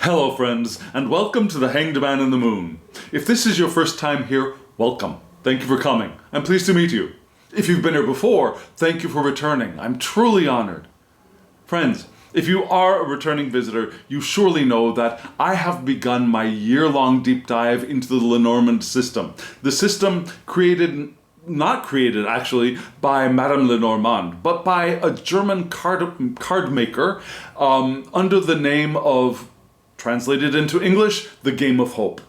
Hello friends, and welcome to the Hanged Man in the Moon. If this is your first time here, welcome. Thank you for coming. I'm pleased to meet you. If you've been here before, thank you for returning. I'm truly honored. Friends, if you are a returning visitor, you surely know that I have begun my year-long deep dive into the Lenormand system. The system not created actually by Madame Lenormand, but by a German card maker under the name of, translated into English, The Game of Hope.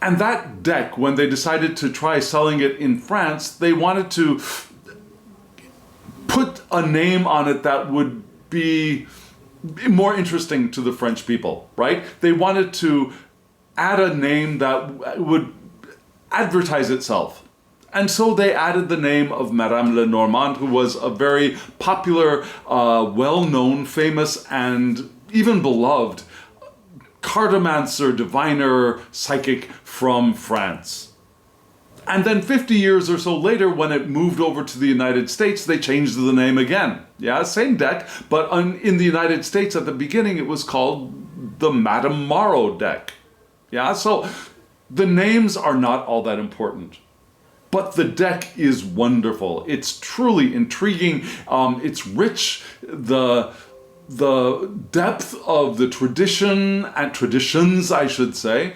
And that deck, when they decided to try selling it in France, they wanted to put a name on it that would be more interesting to the French people, right? They wanted to add a name that would advertise itself. And so they added the name of Madame Lenormand, who was a very popular, well-known, famous, and even beloved cartomancer, diviner, psychic from France. And then 50 years or so later, when it moved over to the United States, they changed the name again. Yeah, same deck, but in the United States at the beginning, it was called the Madame Morrow deck. Yeah, so the names are not all that important. But the deck is wonderful. It's truly intriguing. It's rich. The depth of the tradition and traditions, I should say,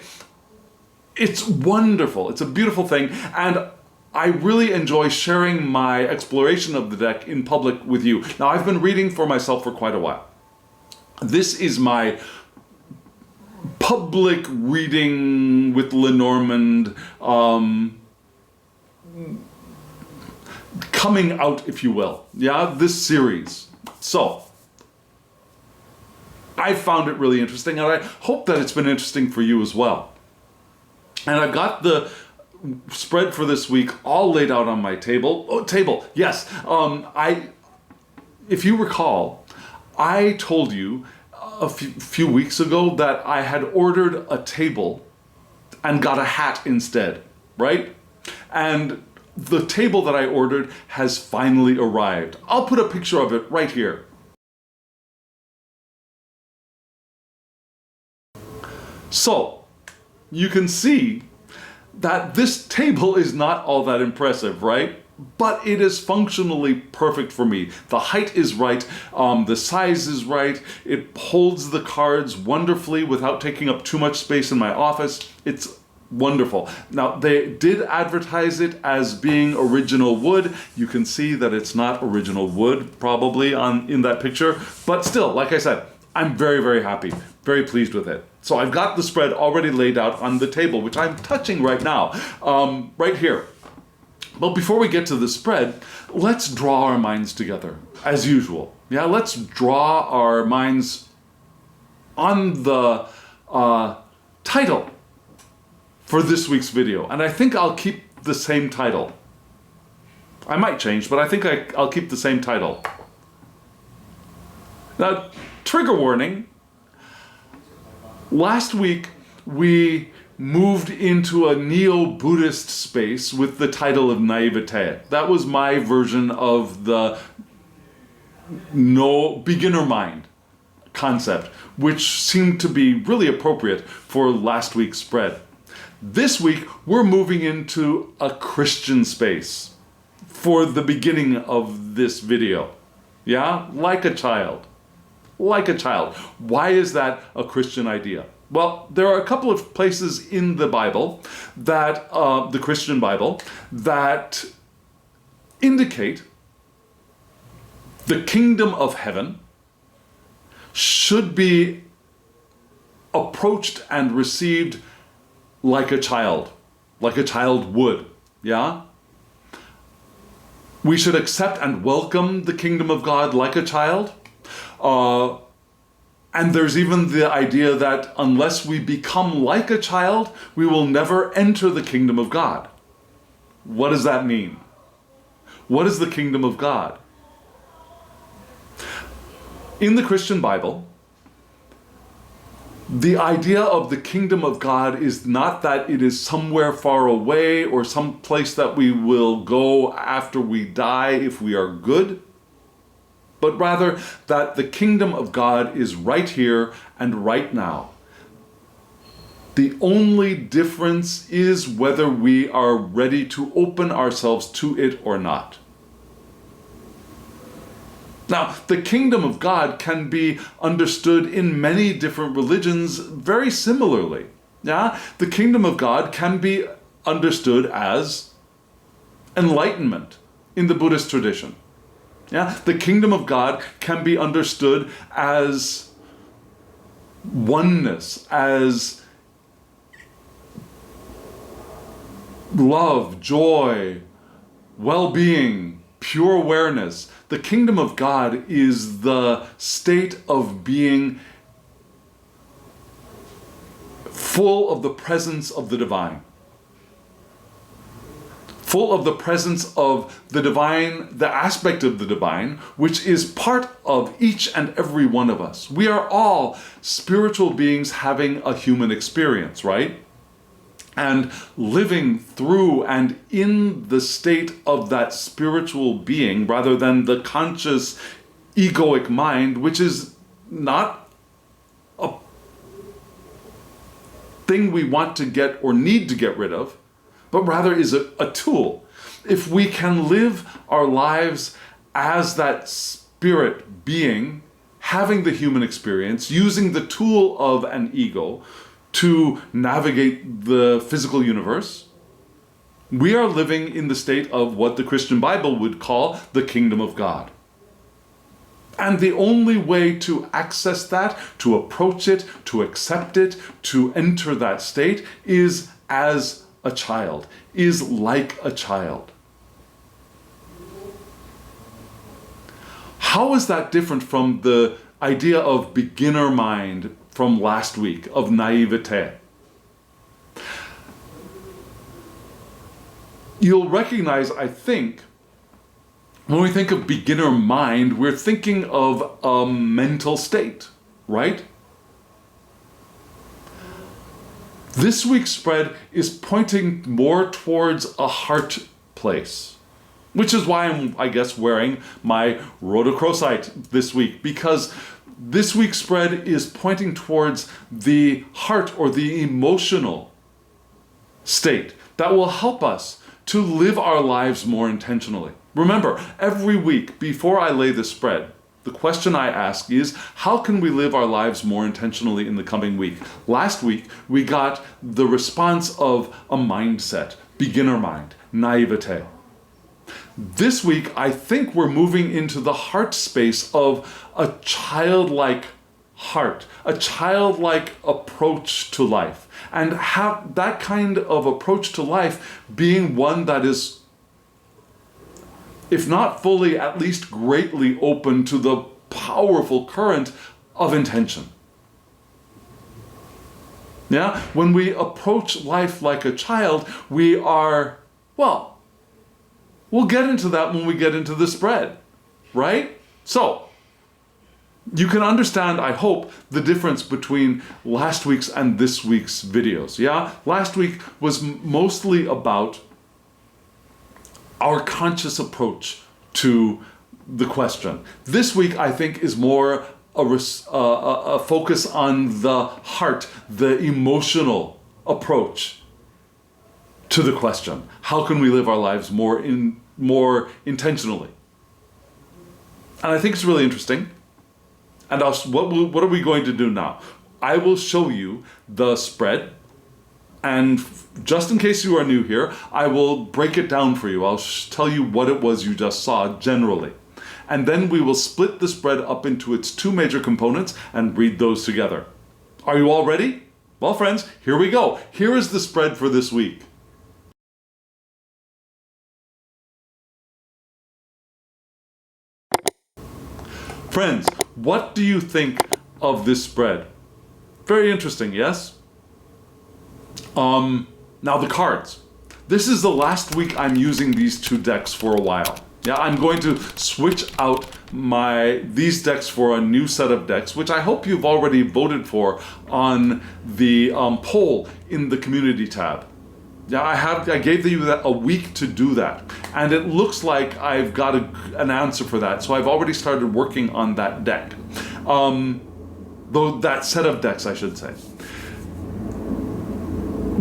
it's wonderful. It's a beautiful thing. And I really enjoy sharing my exploration of the deck in public with you. Now, I've been reading for myself for quite a while. This is my public reading with Lenormand, coming out, if you will. Yeah, this series. So, I found it really interesting, and I hope that it's been interesting for you as well. And I've got the spread for this week all laid out on my table. Oh, table, yes. If you recall, I told you a few weeks ago that I had ordered a table and got a hat instead, right? And the table that I ordered has finally arrived. I'll put a picture of it right here. So, you can see that this table is not all that impressive, right? But it is functionally perfect for me. The height is right, the size is right, it holds the cards wonderfully without taking up too much space in my office. It's wonderful. Now, they did advertise it as being original wood. You can see that it's not original wood, probably, in that picture. But still, like I said, I'm very, very happy, very pleased with it. So I've got the spread already laid out on the table, which I'm touching right now, right here. But before we get to the spread, let's draw our minds together, as usual. Yeah, let's draw our minds on the title for this week's video. And I think I'll keep the same title. I might change, but I think I'll keep the same title. Now, trigger warning. Last week, we moved into a neo-Buddhist space with the title of Naivete. That was my version of the beginner mind concept, which seemed to be really appropriate for last week's spread. This week, we're moving into a Christian space for the beginning of this video. Yeah? Like a child. Like a child. Why is that a Christian idea? Well, there are a couple of places in the Bible, that the Christian Bible, that indicate the kingdom of heaven should be approached and received like a child would, yeah? We should accept and welcome the kingdom of God like a child. And there's even the idea that unless we become like a child, we will never enter the kingdom of God. What does that mean? What is the kingdom of God? In the Christian Bible, the idea of the kingdom of God is not that it is somewhere far away or some place that we will go after we die if we are good. but rather that the kingdom of God is right here and right now. The only difference is whether we are ready to open ourselves to it or not. Now, the kingdom of God can be understood in many different religions very similarly. Yeah? The kingdom of God can be understood as enlightenment in the Buddhist tradition. Yeah? The kingdom of God can be understood as oneness, as love, joy, well-being, pure awareness. The kingdom of God is the state of being full of the presence of the divine. Full of the presence of the divine, the aspect of the divine, which is part of each and every one of us. We are all spiritual beings having a human experience, right? And living through and in the state of that spiritual being rather than the conscious egoic mind, which is not a thing we want to get or need to get rid of, but rather is a tool. If we can live our lives as that spirit being, having the human experience, using the tool of an ego to navigate the physical universe, we are living in the state of what the Christian Bible would call the kingdom of God. And the only way to access that, to approach it, to accept it, to enter that state is as a child, is like a child. How is that different from the idea of beginner mind from last week, of naivete? You'll recognize, I think, when we think of beginner mind, we're thinking of a mental state, right? This week's spread is pointing more towards a heart place, which is why I'm, I guess, wearing my rhodochrosite this week, because this week's spread is pointing towards the heart or the emotional state that will help us to live our lives more intentionally. Remember, every week before I lay the spread, the question I ask is, how can we live our lives more intentionally in the coming week? Last week, we got the response of a mindset, beginner mind, naivete. This week, I think we're moving into the heart space of a childlike heart, a childlike approach to life, and have that kind of approach to life being one that is, if not fully, at least greatly open to the powerful current of intention. Yeah? When we approach life like a child, we are, well, we'll get into that when we get into the spread, right? So, you can understand, I hope, the difference between last week's and this week's videos, yeah? Last week was mostly about our conscious approach to the question. This week, I think, is more a focus on the heart, the emotional approach to the question. How can we live our lives more intentionally? And I think it's really interesting. And what are we going to do now? I will show you the spread. And just in case you are new here, I will break it down for you. I'll tell you what it was you just saw generally. And then we will split the spread up into its two major components and read those together. Are you all ready? Well, friends, here we go. Here is the spread for this week. Friends, what do you think of this spread? Very interesting, yes? Now the cards. This is the last week I'm using these two decks for a while. Yeah, I'm going to switch out these decks for a new set of decks, which I hope you've already voted for on the poll in the community tab. Yeah, I gave you a week to do that, and it looks like I've got an answer for that. So I've already started working on that deck, though that set of decks, I should say.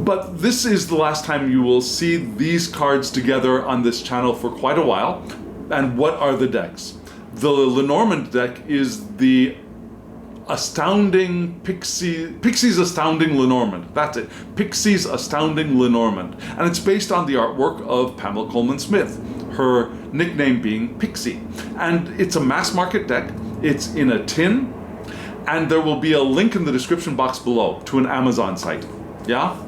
But this is the last time you will see these cards together on this channel for quite a while. And what are the decks? The Lenormand deck is the Astounding Pixie's Astounding Lenormand. That's it. Pixie's Astounding Lenormand. And it's based on the artwork of Pamela Coleman Smith, her nickname being Pixie. And it's a mass market deck. It's in a tin. And there will be a link in the description box below to an Amazon site. Yeah?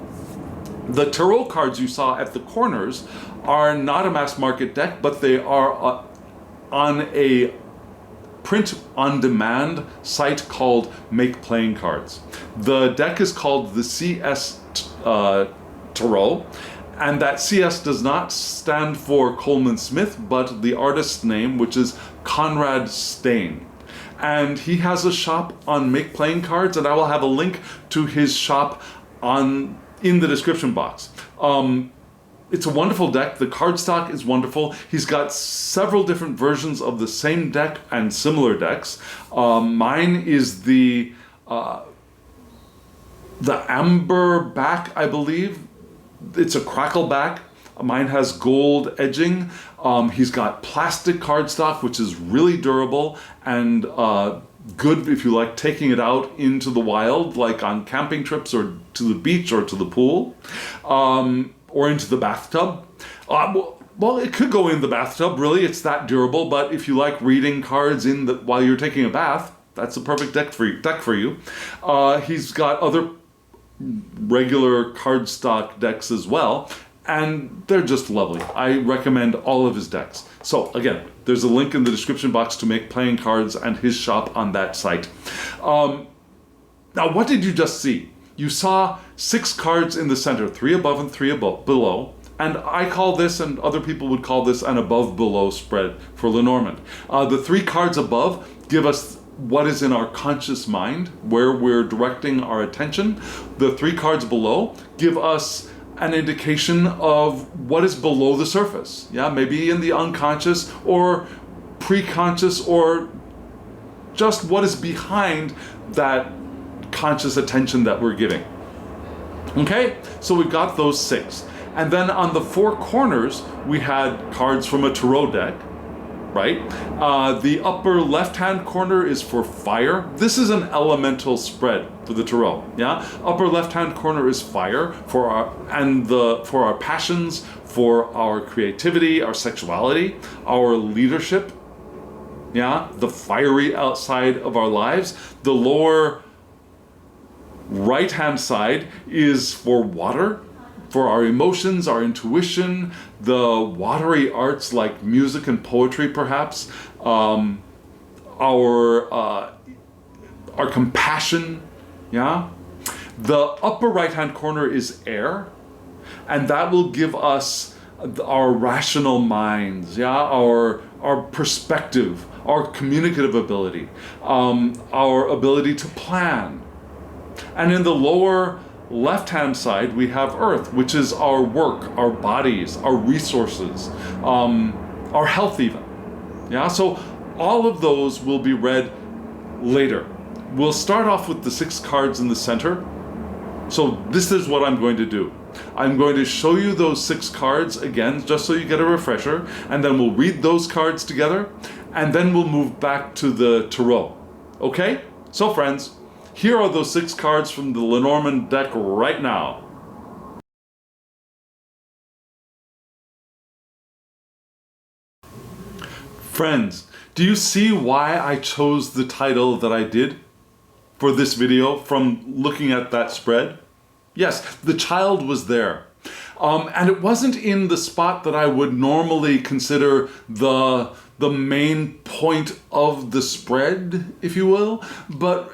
The tarot cards you saw at the corners are not a mass market deck, but they are on a print-on-demand site called Make Playing Cards. The deck is called the CS Tarot, and that CS does not stand for Coleman Smith, but the artist's name, which is Conrad Stain. And he has a shop on Make Playing Cards, and I will have a link to his shop in the description box. It's a wonderful deck. The cardstock is wonderful. He's got several different versions of the same deck and similar decks. Mine is the amber back, I believe. It's a crackle back. Mine has gold edging. He's got plastic cardstock, which is really durable and good if you like taking it out into the wild, like on camping trips or to the beach or to the pool. Or into the bathtub. Well, it could go in the bathtub, really. It's that durable, but if you like reading cards while you're taking a bath, that's the perfect deck for you. He's got other regular cardstock decks as well, and they're just lovely. I recommend all of his decks. So again, there's a link in the description box to Make Playing Cards and his shop on that site. Now, what did you just see? You saw 6 cards in the center, 3 above and 3 below, and I call this, and other people would call this, an above-below spread for Lenormand. The 3 cards above give us what is in our conscious mind, where we're directing our attention. The 3 cards below give us an indication of what is below the surface. Yeah, maybe in the unconscious or pre-conscious, or just what is behind that conscious attention that we're giving. Okay, so we've got those 6. And then on the 4 corners, we had cards from a tarot deck, right? The upper left-hand corner is for fire. This is an elemental spread for the tarot, yeah? Upper left-hand corner is fire for our passions, for our creativity, our sexuality, our leadership, yeah? The fiery outside of our lives. The lower right-hand side is for water, for our emotions, our intuition, the watery arts like music and poetry, perhaps, our compassion, yeah? The upper right-hand corner is air, and that will give us our rational minds, yeah? Our perspective, our communicative ability, our ability to plan. And in the lower left-hand side, we have earth, which is our work, our bodies, our resources, our health even. Yeah, so all of those will be read later. We'll start off with the 6 cards in the center. So this is what I'm going to do. I'm going to show you those 6 cards again, just so you get a refresher, and then we'll read those cards together, and then we'll move back to the tarot. Okay? So friends, here are those 6 cards from the Lenormand deck right now. Friends, do you see why I chose the title that I did for this video from looking at that spread? Yes, the child was there. And it wasn't in the spot that I would normally consider the main point of the spread, if you will, but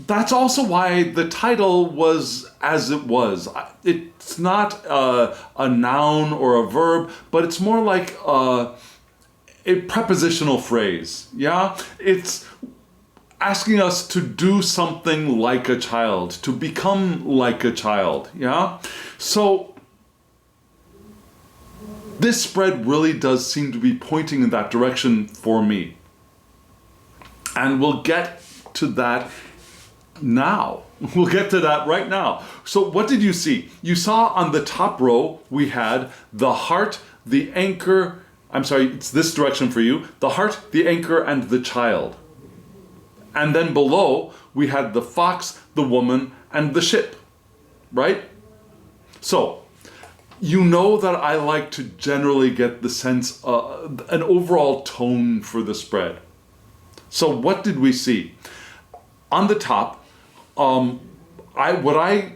that's also why the title was as it was. It's not a noun or a verb, but it's more like a prepositional phrase, yeah? It's asking us to do something like a child, to become like a child, yeah? So This spread really does seem to be pointing in that direction for me. And we'll get to that now. We'll get to that right now. So what did you see? You saw on the top row, we had the heart, the anchor, I'm sorry, it's this direction for you, the heart, the anchor, and the child. And then below, we had the fox, the woman, and the ship, right? So, you know that I like to generally get the sense, an overall tone for the spread. So what did we see? On the top, what I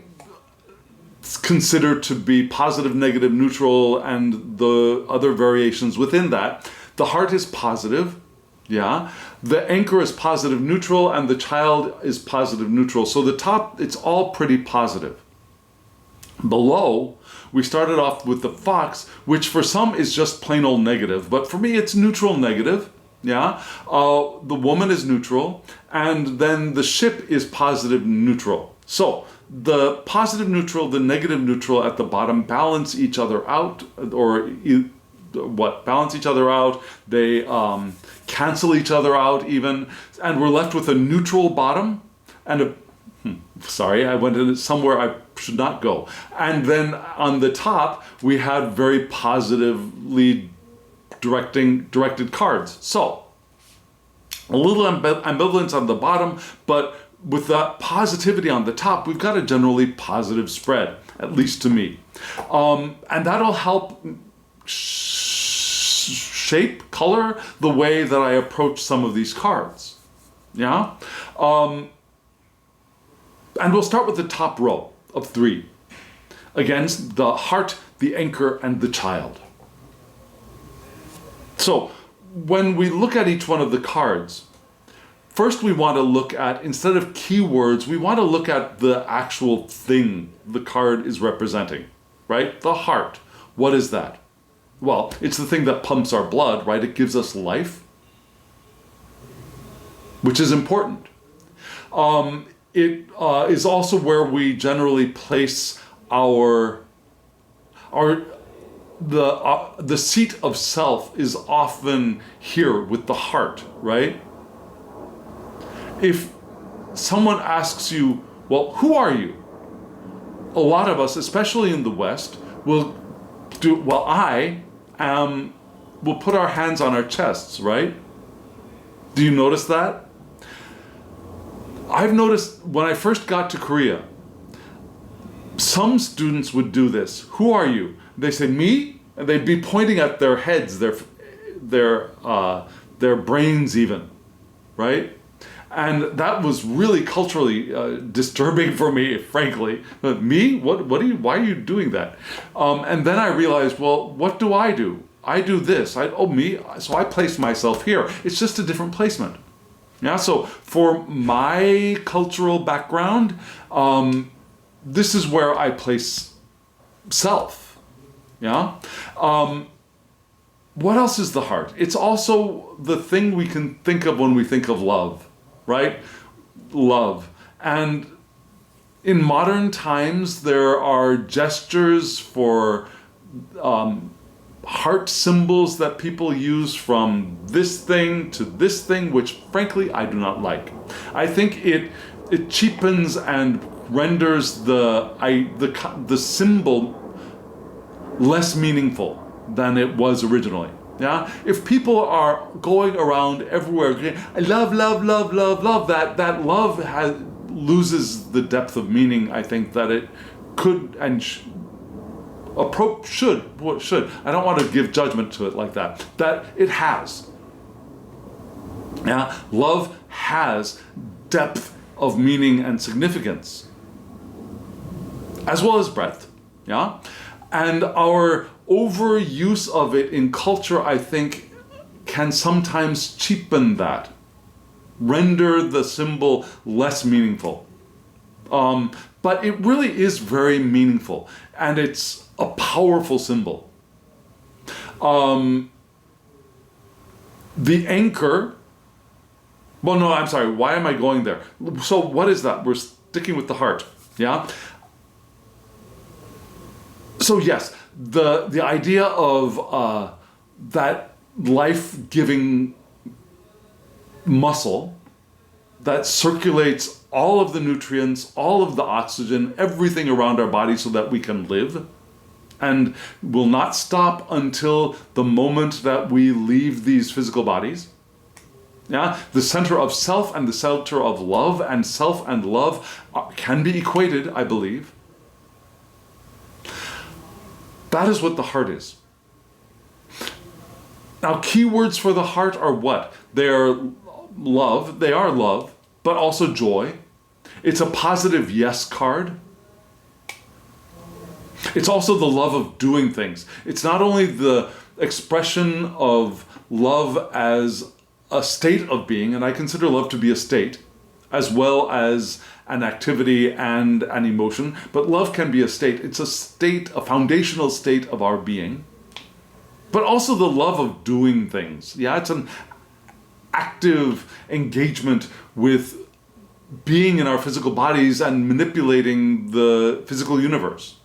consider to be positive, negative, neutral, and the other variations within that, the heart is positive, yeah. The anchor is positive, neutral, and the child is positive, neutral. So the top, it's all pretty positive. Below, we started off with the fox, which for some is just plain old negative, but for me it's neutral negative, yeah. The woman is neutral, and then the ship is positive neutral. So the positive neutral, the negative neutral at the bottom balance each other out, balance each other out. They cancel each other out even, and we're left with a neutral bottom and sorry, I went in somewhere I should not go. And then on the top, we had very positively directed cards. So, a little ambivalence on the bottom, but with that positivity on the top, we've got a generally positive spread, at least to me. And that'll help shape, color the way that I approach some of these cards. Yeah? And we'll start with the top row of 3. Again, the heart, the anchor, and the child. So, when we look at each one of the cards, first we want to look at, instead of keywords, we want to look at the actual thing the card is representing, right? The heart. What is that? Well, it's the thing that pumps our blood, right? It gives us life, which is important. It is also where we generally place the seat of self is often here with the heart, right? If someone asks you, well, who are you? A lot of us, especially in the West, will do, well, we'll put our hands on our chests, right? Do you notice that? I've noticed when I first got to Korea, some students would do this. Who are you? They say, me? And they'd be pointing at their heads, their brains even, right? And that was really culturally disturbing for me, frankly. Me? Why are you doing that? And then I realized, well, what do? I do this. Me? So I place myself here. It's just a different placement. Yeah, so for my cultural background, this is where I place self. Yeah? What else is the heart? It's also the thing we can think of when we think of love, right? Love. And in modern times, there are gestures for heart symbols that people use from this thing to this thing, which frankly I do not like. I think it cheapens and renders the symbol less meaningful than it was originally. Yeah, if people are going around everywhere, I love, that love loses the depth of meaning. I think that it could and should. I don't want to give judgment to it like that. That it has. Yeah, love has depth of meaning and significance, as well as breadth. Yeah, and our overuse of it in culture, I think, can sometimes cheapen that, render the symbol less meaningful. But it really is very meaningful, and it's a powerful symbol. The anchor, well, no, I'm sorry, why am I going there? So what is that? We're sticking with the heart, yeah? So yes, the idea of that life-giving muscle that circulates all of the nutrients, all of the oxygen, everything around our body so that we can live, and will not stop until the moment that we leave these physical bodies. Yeah, the center of self and the center of love, and self and love can be equated, I believe. That is what the heart is. Now, keywords for the heart are what? They are love, but also joy. It's a positive yes card. It's also the love of doing things. It's not only the expression of love as a state of being, and I consider love to be a state, as well as an activity and an emotion, but love can be a state. It's a state, a foundational state of our being, but also the love of doing things. Yeah, it's an active engagement with being in our physical bodies and manipulating the physical universe.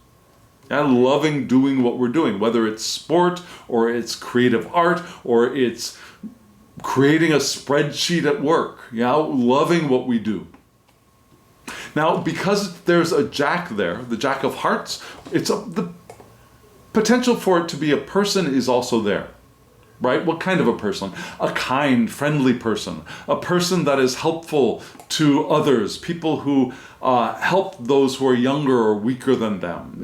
And loving doing what we're doing, whether it's sport or it's creative art or it's creating a spreadsheet at work. Yeah, loving what we do. Now, because there's a jack there, the jack of hearts, the potential for it to be a person is also there. Right? What kind of a person? A kind, friendly person. A person that is helpful to others. People who help those who are younger or weaker than them.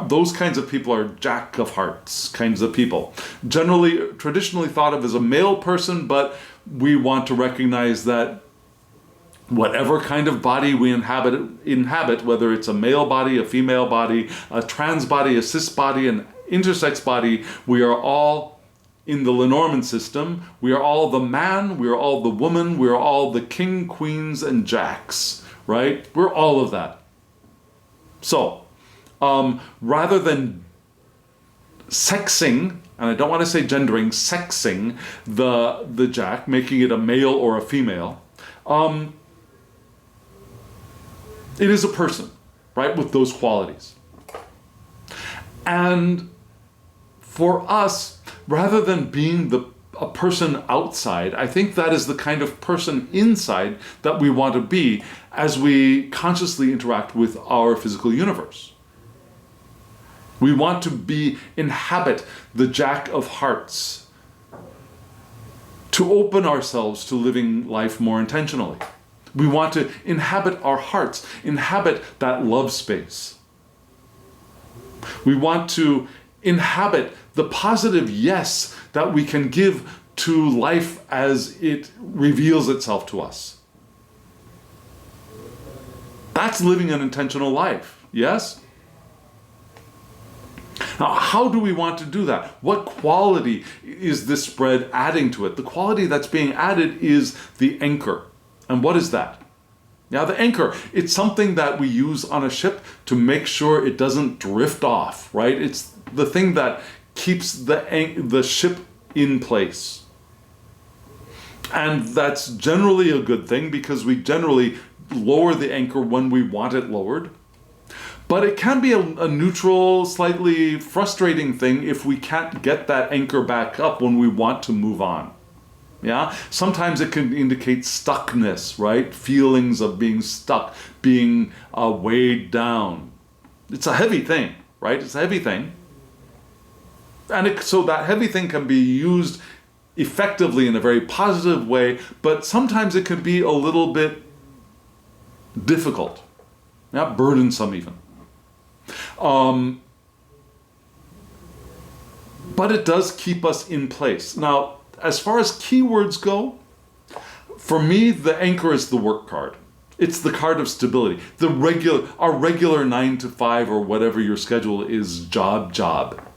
Those kinds of people are jack of hearts kinds of people. Generally, traditionally thought of as a male person, but we want to recognize that whatever kind of body we inhabit, whether it's a male body, a female body, a trans body, a cis body, an intersex body, we are all in the Lenormand system. We are all the man, we are all the woman, we are all the king, queens, and jacks, right? We're all of that. So, rather than sexing, and I don't want to say gendering, sexing the jack, making it a male or a female, it is a person, right, with those qualities. And for us, rather than being a person outside, I think that is the kind of person inside that we want to be as we consciously interact with our physical universe. We want to inhabit the jack of hearts, to open ourselves to living life more intentionally. We want to inhabit our hearts, inhabit that love space. We want to inhabit the positive yes that we can give to life as it reveals itself to us. That's living an intentional life, yes? Now, how do we want to do that? What quality is this spread adding to it? The quality that's being added is the anchor. And what is that? Now, the anchor, it's something that we use on a ship to make sure it doesn't drift off, right? It's the thing that keeps the ship in place. And that's generally a good thing because we generally lower the anchor when we want it lowered. But it can be a neutral, slightly frustrating thing if we can't get that anchor back up when we want to move on. Yeah? Sometimes it can indicate stuckness, right? Feelings of being stuck, being weighed down. It's a heavy thing, right? It's a heavy thing. And so that heavy thing can be used effectively in a very positive way, but sometimes it can be a little bit difficult, burdensome even. But it does keep us in place. Now, as far as keywords go, for me, the anchor is the work card. It's the card of stability. Our regular 9 to 5 or whatever your schedule is, job.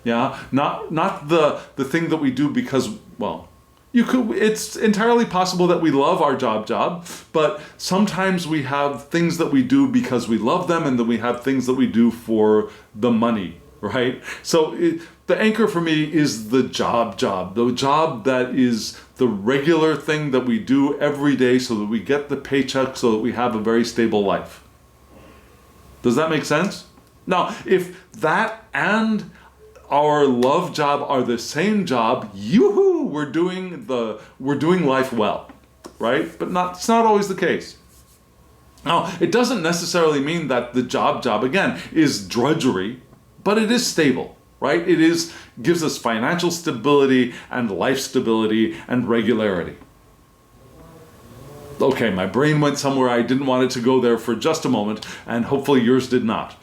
Yeah, not the thing that we do because, well, it's entirely possible that we love our job, but sometimes we have things that we do because we love them, and then we have things that we do for the money, right? So the anchor for me is the job, the job that is the regular thing that we do every day so that we get the paycheck so that we have a very stable life. Does that make sense? Now, if that and our love job are the same job, yoo-hoo, we're doing life well, right? But it's not always the case. Now, it doesn't necessarily mean that the job again is drudgery, but it is stable, right? Gives us financial stability and life stability and regularity. Okay, my brain went somewhere I didn't want it to go there for just a moment, and hopefully yours did not.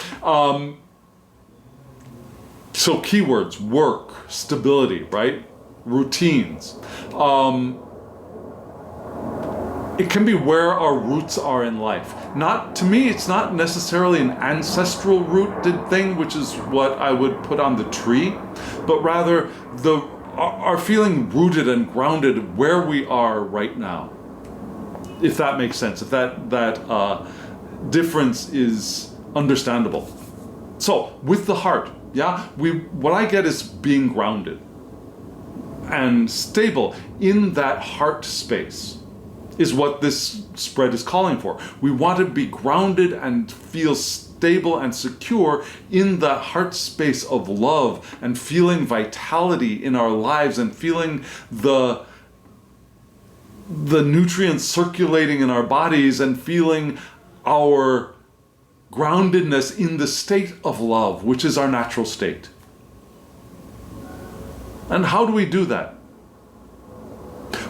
So keywords: work, stability, right? Routines. It can be where our roots are in life. To me, it's not necessarily an ancestral rooted thing, which is what I would put on the tree, but rather our feeling rooted and grounded where we are right now. If that makes sense, if that difference is understandable. So with the heart, what I get is being grounded and stable in that heart space is what this spread is calling for. We want to be grounded and feel stable and secure in that heart space of love and feeling vitality in our lives and feeling the nutrients circulating in our bodies and feeling our groundedness in the state of love, which is our natural state. And how do we do that?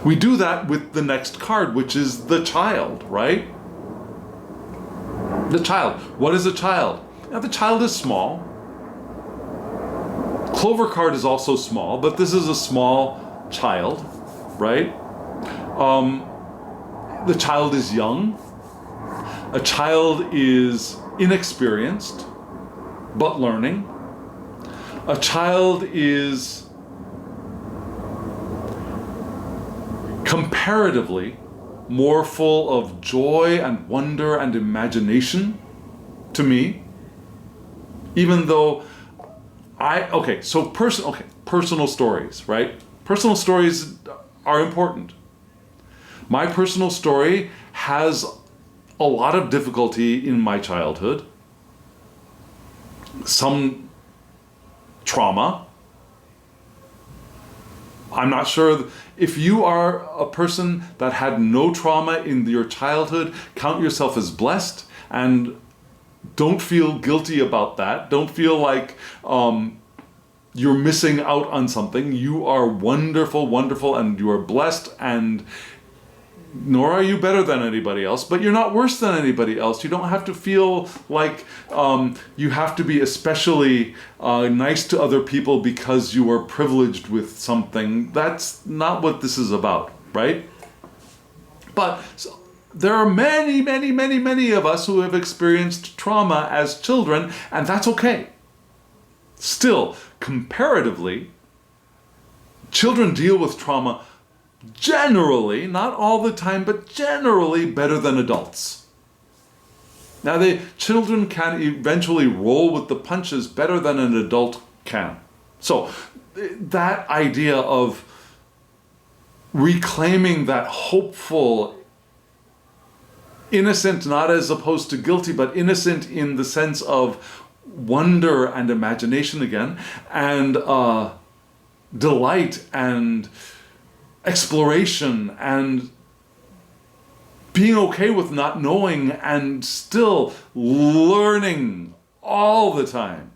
We do that with the next card, which is the child, right? The child. What is a child? Now, the child is small. Clover card is also small, but this is a small child, right? The child is young. A child is inexperienced, but learning. A child is comparatively more full of joy and wonder and imagination to me, even though personal stories, right? Personal stories are important. My personal story has a lot of difficulty in my childhood, some trauma. I'm not sure if you are a person that had no trauma in your childhood, count yourself as blessed and don't feel guilty about that. Don't feel like you're missing out on something. You are wonderful, wonderful, and you are blessed, and nor are you better than anybody else, but you're not worse than anybody else. You don't have to feel like you have to be especially nice to other people because you are privileged with something. That's not what this is about, right? But there are many, many, many, many of us who have experienced trauma as children, and that's okay. Still, comparatively, children deal with trauma generally, not all the time, but generally better than adults. Now, children can eventually roll with the punches better than an adult can. So that idea of reclaiming that hopeful, innocent, not as opposed to guilty, but innocent in the sense of wonder and imagination again, and delight and exploration and being okay with not knowing and still learning all the time.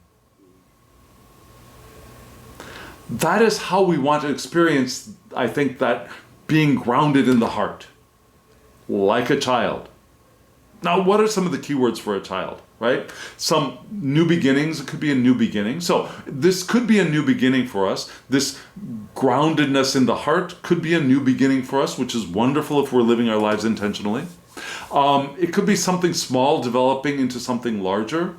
That is how we want to experience, I think, that being grounded in the heart, like a child. Now, what are some of the keywords for a child, right? Some new beginnings. It could be a new beginning. So this could be a new beginning for us. This groundedness in the heart could be a new beginning for us, which is wonderful if we're living our lives intentionally. It could be something small developing into something larger.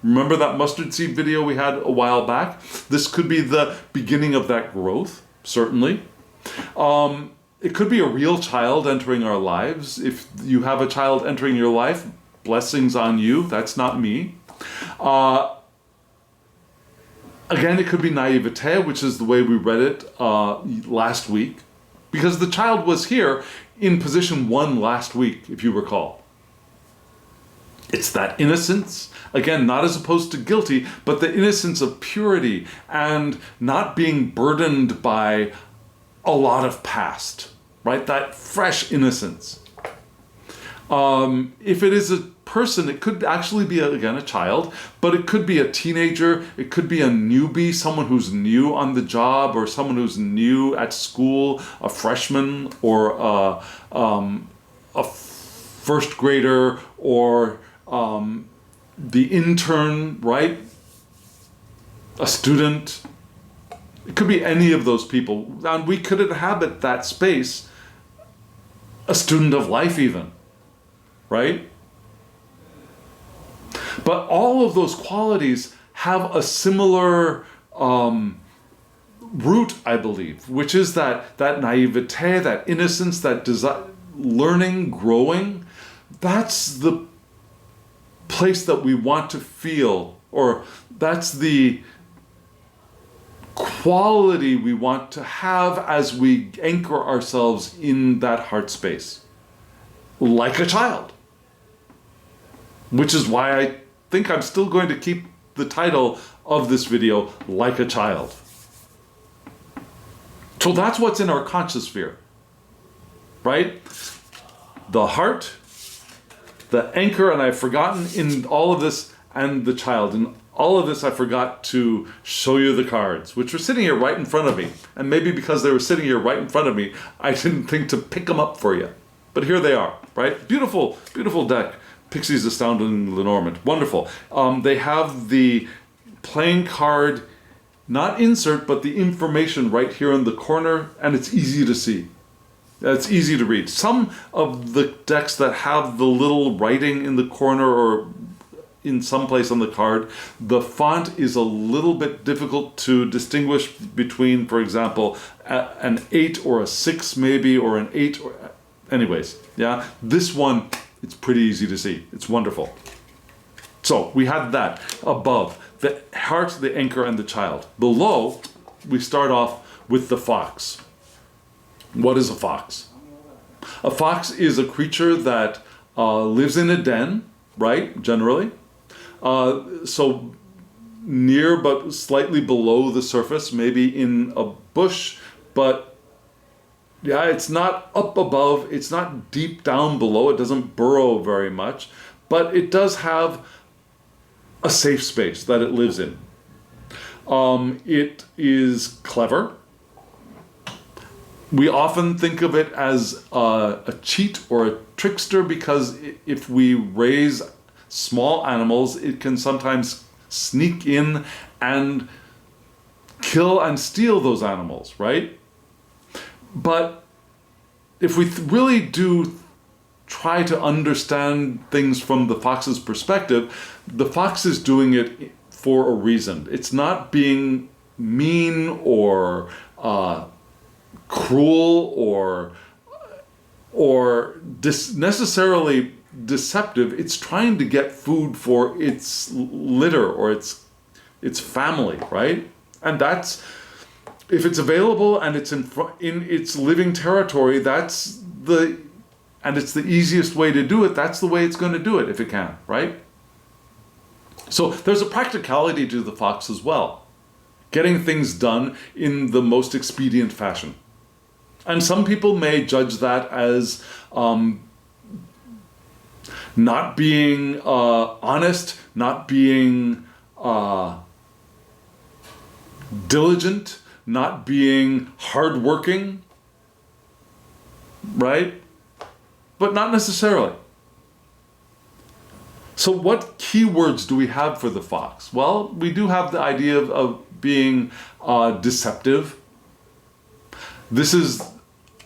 Remember that mustard seed video we had a while back? This could be the beginning of that growth, certainly. It could be a real child entering our lives. If you have a child entering your life, blessings on you. That's not me. Again, it could be naivete, which is the way we read it last week, because the child was here in position 1 last week, if you recall. It's that innocence, again, not as opposed to guilty, but the innocence of purity and not being burdened by a lot of past, right? That fresh innocence. If it is a person, it could actually be, again, a child, but it could be a teenager, it could be a newbie, someone who's new on the job, or someone who's new at school, a freshman, or a first grader, or the intern, right? A student. It could be any of those people. And we could inhabit that space, a student of life even, right? But all of those qualities have a similar root, I believe, which is that naivete, that innocence, that learning, growing. That's the place that we want to feel, or that's the quality we want to have as we anchor ourselves in that heart space, like a child. Which is why I think I'm still going to keep the title of this video, Like a Child. So that's what's in our conscious sphere, right? The heart, the anchor, and I've forgotten in all of this, and the child. In all of this, I forgot to show you the cards, which were sitting here right in front of me. And maybe because they were sitting here right in front of me, I didn't think to pick them up for you. But here they are, right? Beautiful, beautiful deck. Pixies Astounding Lenormand. Wonderful. They have the playing card, not insert, but the information right here in the corner, and it's easy to see. It's easy to read. Some of the decks that have the little writing in the corner or in some place on the card, the font is a little bit difficult to distinguish between, for example, an 8 or a 6 maybe, or an 8. Anyways, yeah. This one, it's pretty easy to see. It's wonderful. So we had that above. The heart, the anchor, and the child. Below, we start off with the fox. What is a fox? A fox is a creature that lives in a den, right, generally. So near but slightly below the surface, maybe in a bush, but yeah, it's not up above, it's not deep down below, it doesn't burrow very much, but it does have a safe space that it lives in. It is clever. We often think of it as a cheat or a trickster because if we raise small animals, it can sometimes sneak in and kill and steal those animals, right? But if we really do try to understand things from the fox's perspective, the fox is doing it for a reason. It's not being mean or cruel or necessarily deceptive. It's trying to get food for its litter or its family, right? And that's, if it's available and it's in its living territory, and it's the easiest way to do it, that's the way it's going to do it if it can, right? So there's a practicality to the fox as well. Getting things done in the most expedient fashion. And some people may judge that as not being honest, not being diligent, not being hardworking, right? But not necessarily. So what keywords do we have for the fox? Well, we do have the idea of being deceptive. This is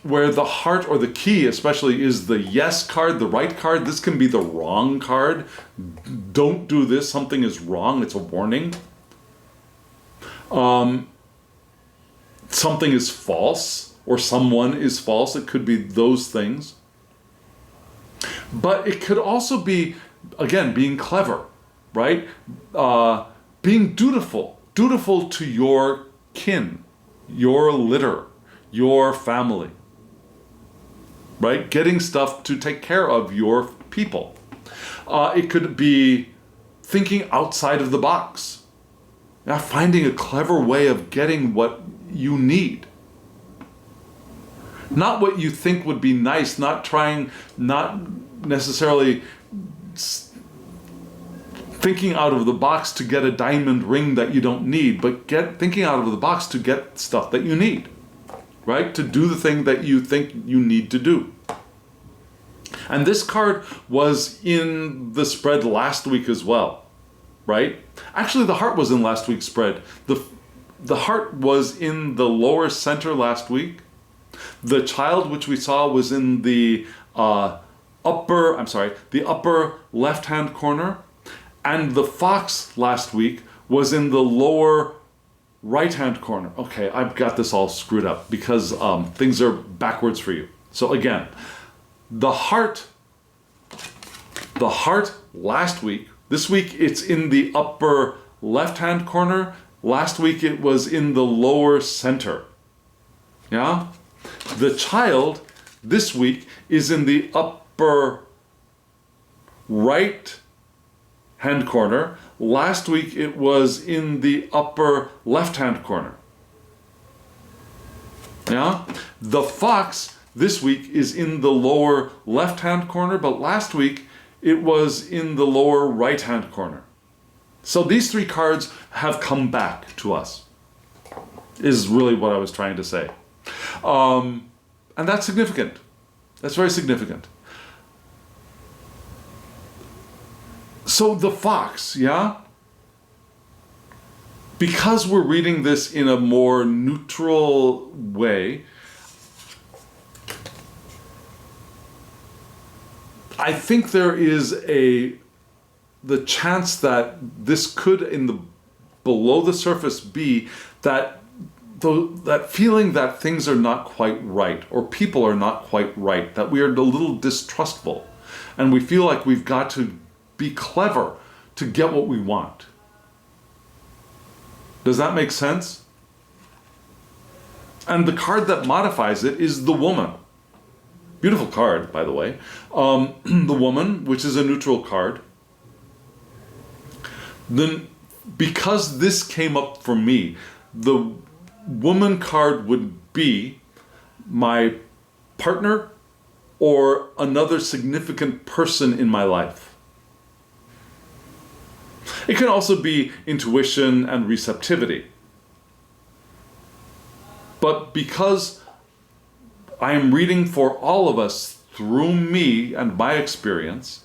where the heart or the key especially is the yes card, the right card. This can be the wrong card. Don't do this, something is wrong, it's a warning. Something is false or someone is false. It could be those things. But it could also be, again, being clever, right? Being dutiful to your kin, your litter, your family, right? Getting stuff to take care of your people. It could be thinking outside of the box. Yeah, finding a clever way of getting what you need. Not what you think would be nice, not necessarily thinking out of the box to get a diamond ring that you don't need, but thinking out of the box to get stuff that you need, right? To do the thing that you think you need to do. And this card was in the spread last week as well, right? Actually, the heart was in last week's spread. The heart was in the lower center last week. The child, which we saw, was in the upper left-hand corner. And the fox last week was in the lower right-hand corner. Okay, I've got this all screwed up because things are backwards for you. So again, the heart last week, this week it's in the upper left-hand corner. Last week it was in the lower center. Yeah? The child this week is in the upper right hand corner. Last week it was in the upper left-hand corner. Yeah? The fox this week is in the lower left-hand corner, but last week it was in the lower right-hand corner. So these three cards have come back to us, is really what I was trying to say. And that's significant. That's very significant. So the fox, yeah? Because we're reading this in a more neutral way, I think there is the chance that this could, in the below the surface, be that that feeling that things are not quite right, or people are not quite right, that we are a little distrustful, and we feel like we've got to be clever to get what we want. Does that make sense? And the card that modifies it is the woman. Beautiful card, by the way. The woman, which is a neutral card. Then, because this came up for me, the woman card would be my partner or another significant person in my life. It can also be intuition and receptivity. But because I am reading for all of us through me and my experience,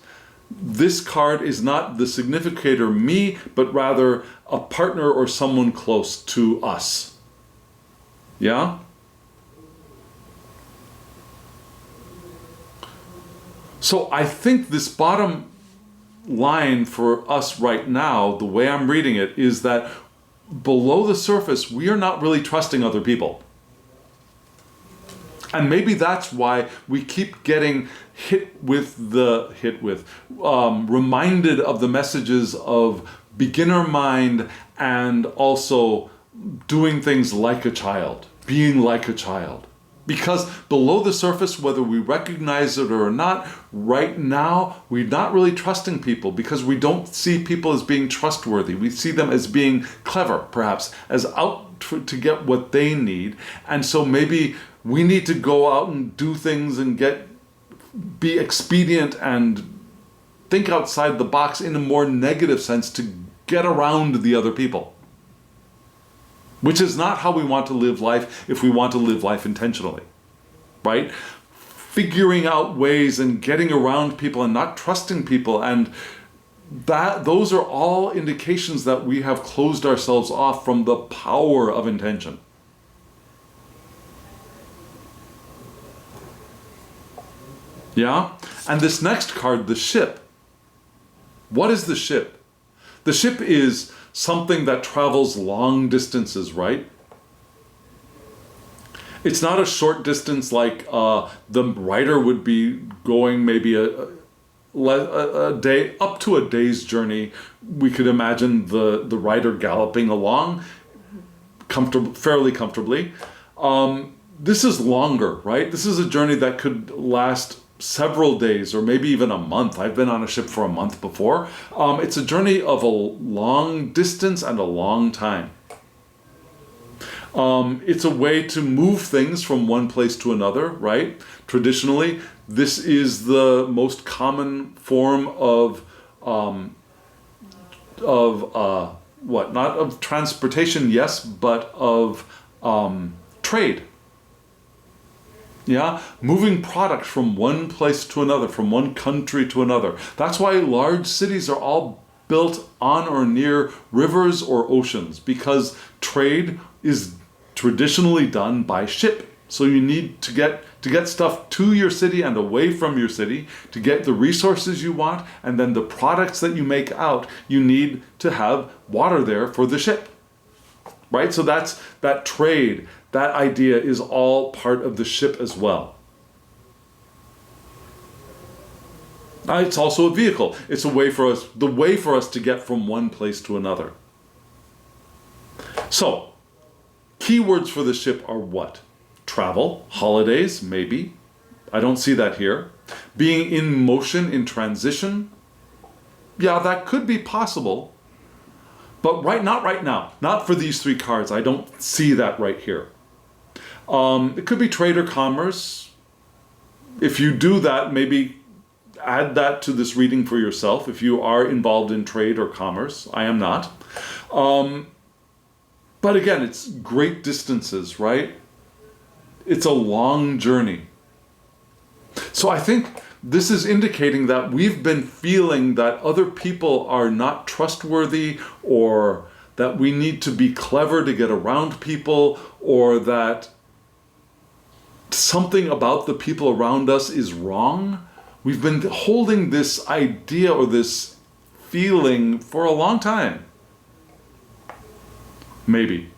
this card is not the significator me, but rather a partner or someone close to us. Yeah? So I think this bottom line for us right now, the way I'm reading it, is that below the surface, we are not really trusting other people. And maybe that's why we keep getting reminded of the messages of beginner mind and also doing things like a child, being like a child. Because below the surface, whether we recognize it or not, right now, we're not really trusting people because we don't see people as being trustworthy. We see them as being clever, perhaps, as out to get what they need. And so maybe we need to go out and do things and be expedient and think outside the box in a more negative sense to get around the other people. Which is not how we want to live life if we want to live life intentionally, right? Figuring out ways and getting around people and not trusting people, and those are all indications that we have closed ourselves off from the power of intention. Yeah? And this next card, the ship. What is the ship? The ship is something that travels long distances, right? It's not a short distance like the rider would be going maybe a day, up to a day's journey. We could imagine the rider galloping along fairly comfortably. This is longer, right? This is a journey that could last several days or maybe even a month. I've been on a ship for a month before. It's a journey of a long distance and a long time. It's a way to move things from one place to another, right? Traditionally, this is the most common form of not of transportation, yes, but of trade. Yeah, moving product from one place to another, from one country to another. That's why large cities are all built on or near rivers or oceans, because trade is traditionally done by ship. So you need to get stuff to your city and away from your city to get the resources you want, and then the products that you make out, you need to have water there for the ship. Right? So that's that trade, that idea is all part of the ship as well. It's also a vehicle. It's the way for us to get from one place to another. So, keywords for the ship are what? Travel, holidays, maybe. I don't see that here. Being in motion, in transition. Yeah, that could be possible. But not right now. Not for these three cards. I don't see that right here. It could be trade or commerce. If you do that, maybe add that to this reading for yourself. If you are involved in trade or commerce. I am not. But again, it's great distances, right? It's a long journey. So I think this is indicating that we've been feeling that other people are not trustworthy, or that we need to be clever to get around people, or that something about the people around us is wrong. We've been holding this idea or this feeling for a long time. Maybe.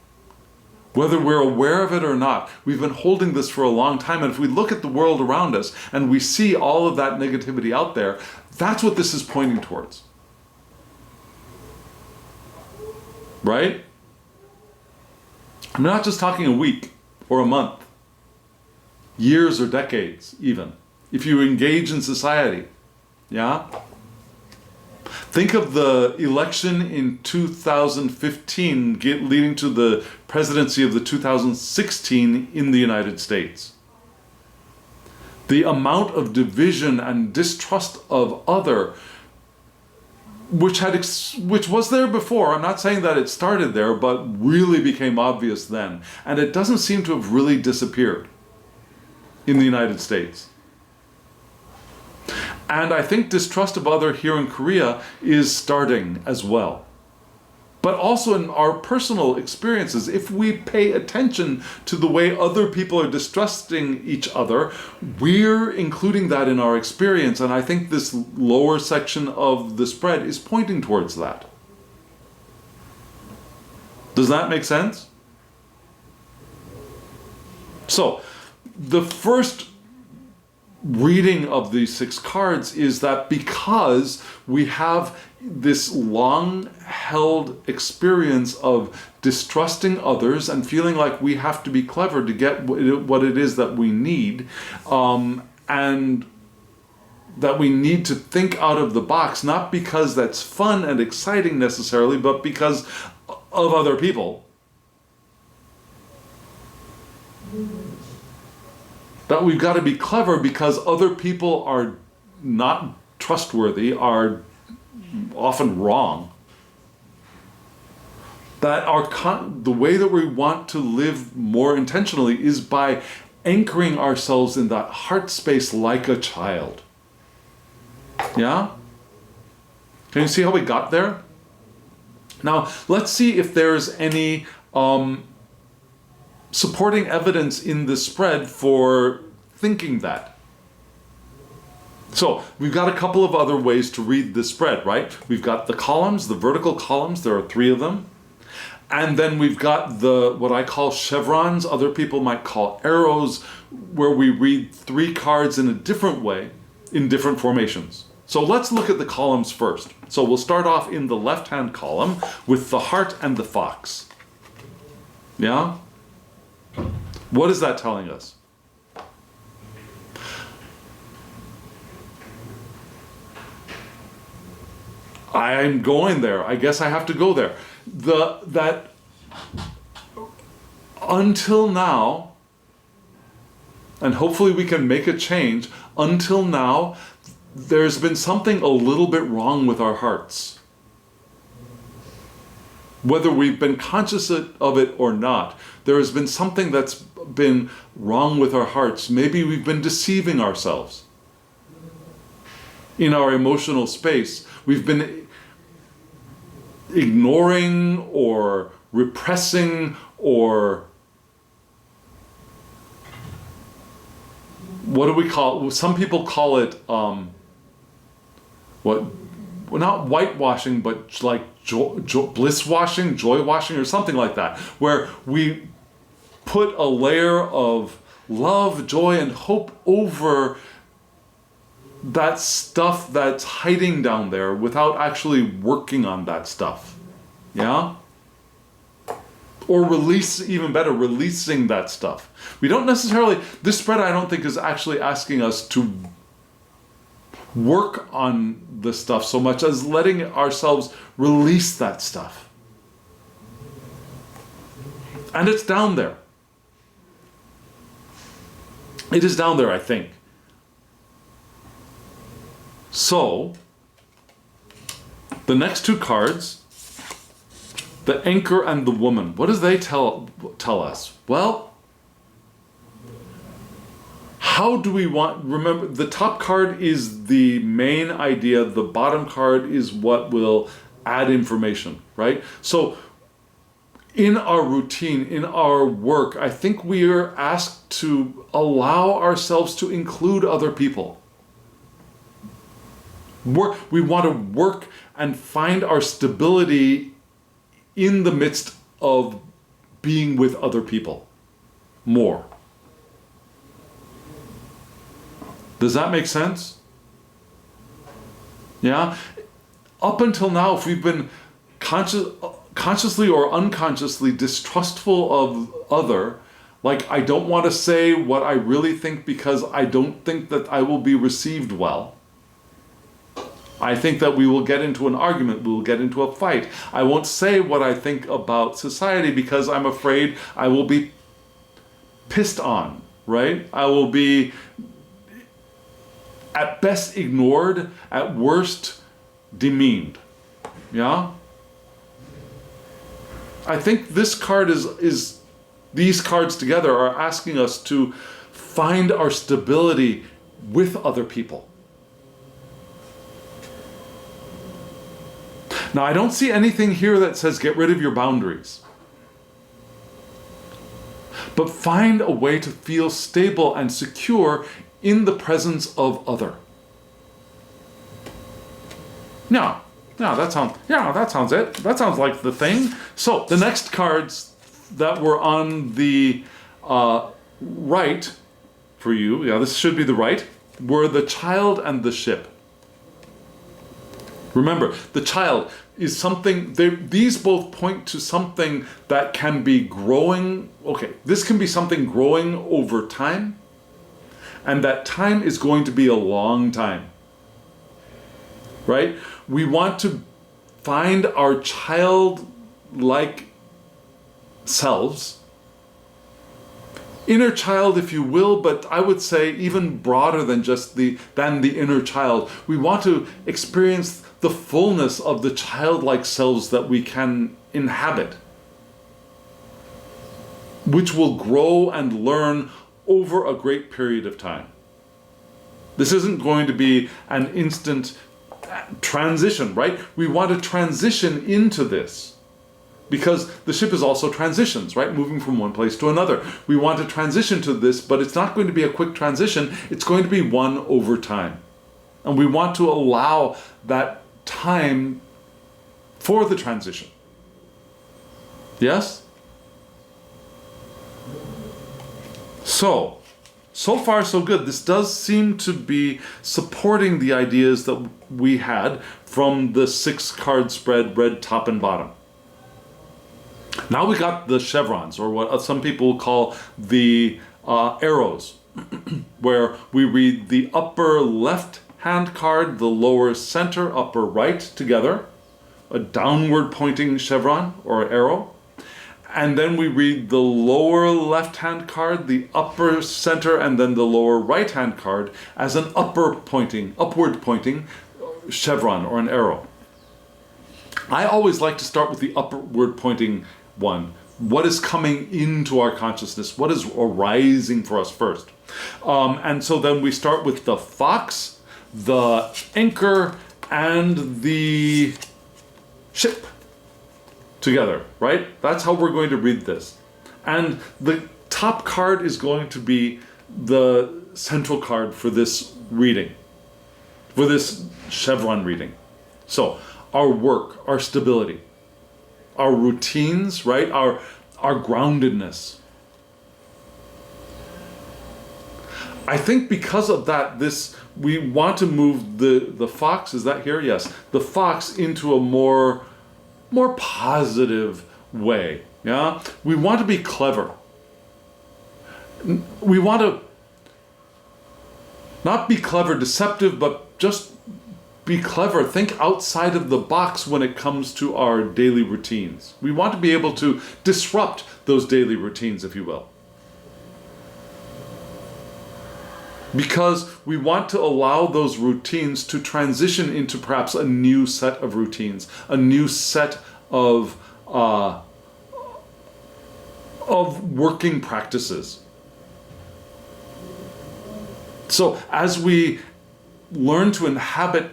Whether we're aware of it or not, we've been holding this for a long time. And if we look at the world around us and we see all of that negativity out there, that's what this is pointing towards. Right? I'm not just talking a week or a month, years or decades even. If you engage in society, yeah? Think of the election in 2015 leading to the presidency of the 2016 in the United States. The amount of division and distrust of other, which was there before. I'm not saying that it started there, but really became obvious then. And it doesn't seem to have really disappeared in the United States. And I think distrust of other here in Korea is starting as well. But also in our personal experiences, if we pay attention to the way other people are distrusting each other, we're including that in our experience. And I think this lower section of the spread is pointing towards that. Does that make sense? So, the first reading of these 6 cards is that because we have this long-held experience of distrusting others and feeling like we have to be clever to get what it is that we need, and that we need to think out of the box, not because that's fun and exciting necessarily, but because of other people. That we've got to be clever because other people are not trustworthy, are often wrong. That the way that we want to live more intentionally is by anchoring ourselves in that heart space like a child. Yeah? Can you see how we got there? Now, let's see if there's any supporting evidence in the spread for thinking that. So, we've got a couple of other ways to read this spread, right? We've got the columns, the vertical columns, there are 3 of them. And then we've got what I call chevrons, other people might call arrows, where we read 3 cards in a different way, in different formations. So let's look at the columns first. So we'll start off in the left-hand column with the heart and the fox. Yeah? What is that telling us? I'm going there. I guess I have to go there. That until now, and hopefully we can make a change, until now, there's been something a little bit wrong with our hearts. Whether we've been conscious of it or not, there has been something that's been wrong with our hearts. Maybe we've been deceiving ourselves in our emotional space. We've been ignoring or repressing, or what do we call it? Some people call it not whitewashing, but like bliss washing, joy washing, or something like that, where we put a layer of love, joy, and hope over that stuff that's hiding down there without actually working on that stuff. Yeah? Or even better, releasing that stuff. We don't necessarily, this spread I don't think is actually asking us to work on the stuff so much as letting ourselves release that stuff. And it's down there. It is down there, I think. So, the next two cards, the anchor and the woman, what does they tell us? Well, how do we remember, the top card is the main idea, the bottom card is what will add information, right? So in our routine, in our work, I think we are asked to allow ourselves to include other people. We want to work and find our stability in the midst of being with other people more. Does that make sense? Yeah? Up until now, if we've been consciously or unconsciously distrustful of other, like I don't want to say what I really think because I don't think that I will be received well. I think that we will get into an argument, we will get into a fight. I won't say what I think about society because I'm afraid I will be pissed on, right? I will be at best ignored, at worst demeaned. Yeah? I think this card is these cards together are asking us to find our stability with other people. Now, I don't see anything here that says get rid of your boundaries. But find a way to feel stable and secure in the presence of other. Now, that sounds it. That sounds like the thing. So, the next cards that were on the right for you, this should be the right, were the child and the ship. Remember, the child is something, these both point to something that can be growing. Okay, this can be something growing over time, and that time is going to be a long time, right? We want to find our childlike selves, inner child, if you will, but I would say even broader than just the inner child. We want to experience the fullness of the childlike selves that we can inhabit, which will grow and learn over a great period of time. This isn't going to be an instant transition, right? We want to transition into this because the ship is also transitions, right? Moving from one place to another. We want to transition to this, but it's not going to be a quick transition. It's going to be one over time. And we want to allow that time for the transition. Yes? So far so good. This does seem to be supporting the ideas that we had from the 6-card spread, red top and bottom. Now we got the chevrons, or what some people call the arrows, where we read the upper left hand card, the lower center, upper right together. a downward pointing chevron or arrow. And then we read the lower left-hand card, the upper center, and then the lower right-hand card as an upward pointing chevron or an arrow. I always like to start with the upward pointing one. What is coming into our consciousness? What is arising for us first? And so then we start with the fox, the anchor, and the ship together, right? That's how we're going to read this. And the top card is going to be the central card for this reading, for this chevron reading. So our work, our stability, our routines, right? Our groundedness. I think because of that, we want to move the fox, is that here? Yes. The fox into a more positive way. Yeah? We want to be clever. We want to not be clever, deceptive, but just be clever. Think outside of the box when it comes to our daily routines. We want to be able to disrupt those daily routines, if you will. Because we want to allow those routines to transition into perhaps a new set of routines, a new set of working practices. So as we learn to inhabit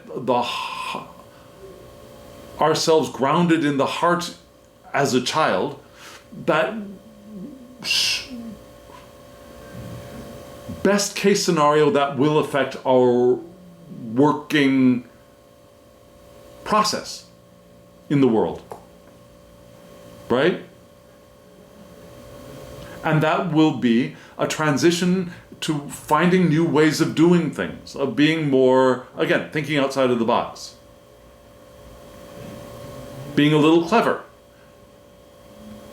ourselves grounded in the heart as a child, that best case scenario that will affect our working process in the world, right? And that will be a transition to finding new ways of doing things, of being more, again, thinking outside of the box, being a little clever,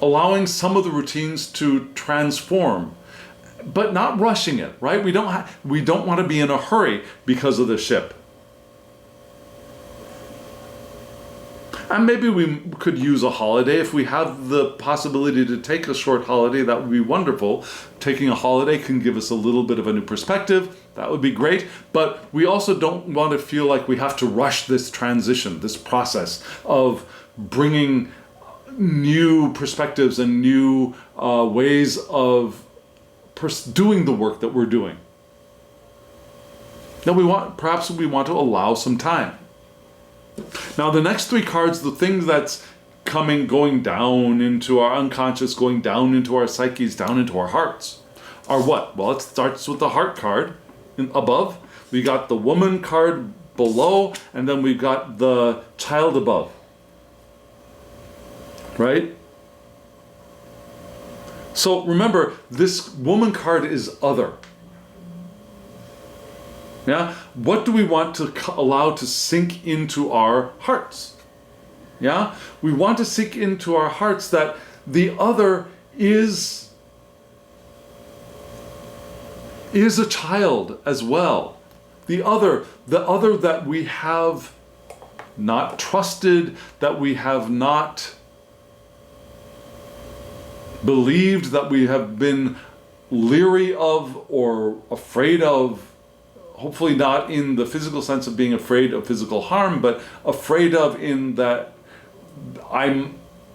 allowing some of the routines to transform, but not rushing it, right? We don't want to be in a hurry because of the ship. And maybe we could use a holiday. If we have the possibility to take a short holiday, that would be wonderful. Taking a holiday can give us a little bit of a new perspective. That would be great. But we also don't want to feel like we have to rush this transition, this process of bringing new perspectives and new ways of doing the work that we're doing. Now perhaps we want to allow some time. Now the next three cards, the thing that's going down into our unconscious, going down into our psyches, down into our hearts, are what? Well, it starts with the heart card above. We got the woman card below, and then we've got the child above. Right? So remember, this woman card is other. Yeah? What do we want to allow to sink into our hearts? Yeah? We want to sink into our hearts that the other is a child as well. The other that we have not trusted, that we have not believed, that we have been leery of or afraid of. Hopefully not in the physical sense of being afraid of physical harm, but afraid of in that I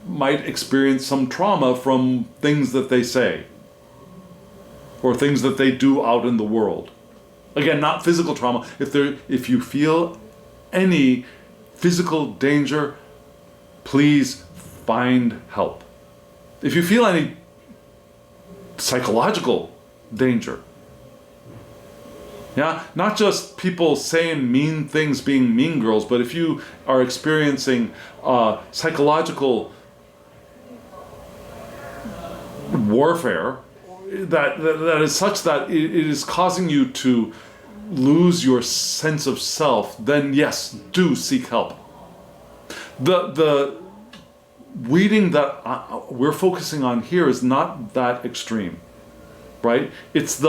might experience some trauma from things that they say or things that they do out in the world. Again, not physical trauma. If you feel any physical danger, please find help. If you feel any psychological danger, yeah, not just people saying mean things, being mean girls, but if you are experiencing psychological warfare that is such that it is causing you to lose your sense of self, then yes, do seek help. The reading that we're focusing on here is not that extreme, right? It's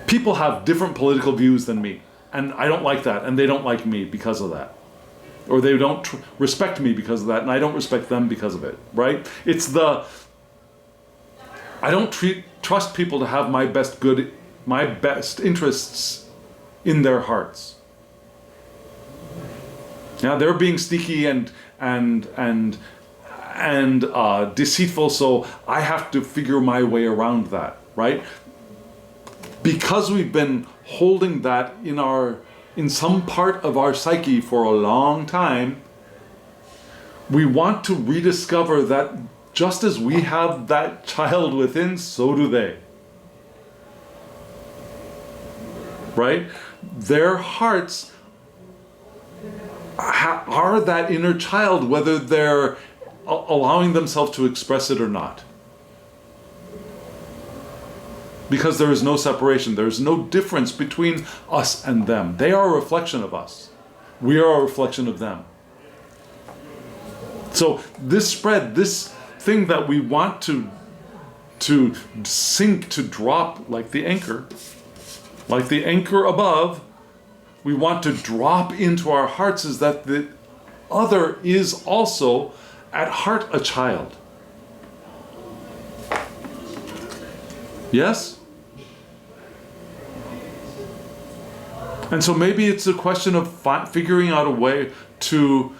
people have different political views than me, and I don't like that, and they don't like me because of that. or they don't respect me because of that, and I don't respect them because of it, right? It's I don't trust people to have my best interests in their hearts. Now they're being sneaky and deceitful, so I have to figure my way around that, right? Because we've been holding that in some part of our psyche for a long time, we want to rediscover that just as we have that child within, so do they. Right? Their hearts are that inner child, whether they're allowing themselves to express it or not. Because there is no separation, there is no difference between us and them. They are a reflection of us. We are a reflection of them. So this spread, this thing that we want to sink, to drop like the anchor above, we want to drop into our hearts, is that the other is also at heart a child. Yes? And so maybe it's a question of figuring out a way to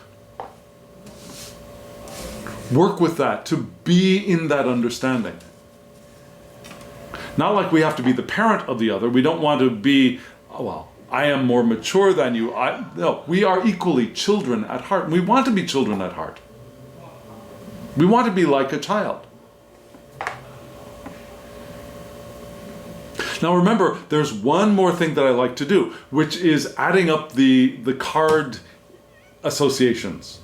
work with that, to be in that understanding. Not like we have to be the parent of the other. We don't want to be, oh, well, I am more mature than you. No, we are equally children at heart. We want to be children at heart. We want to be like a child. Now remember, there's one more thing that I like to do, which is adding up the card associations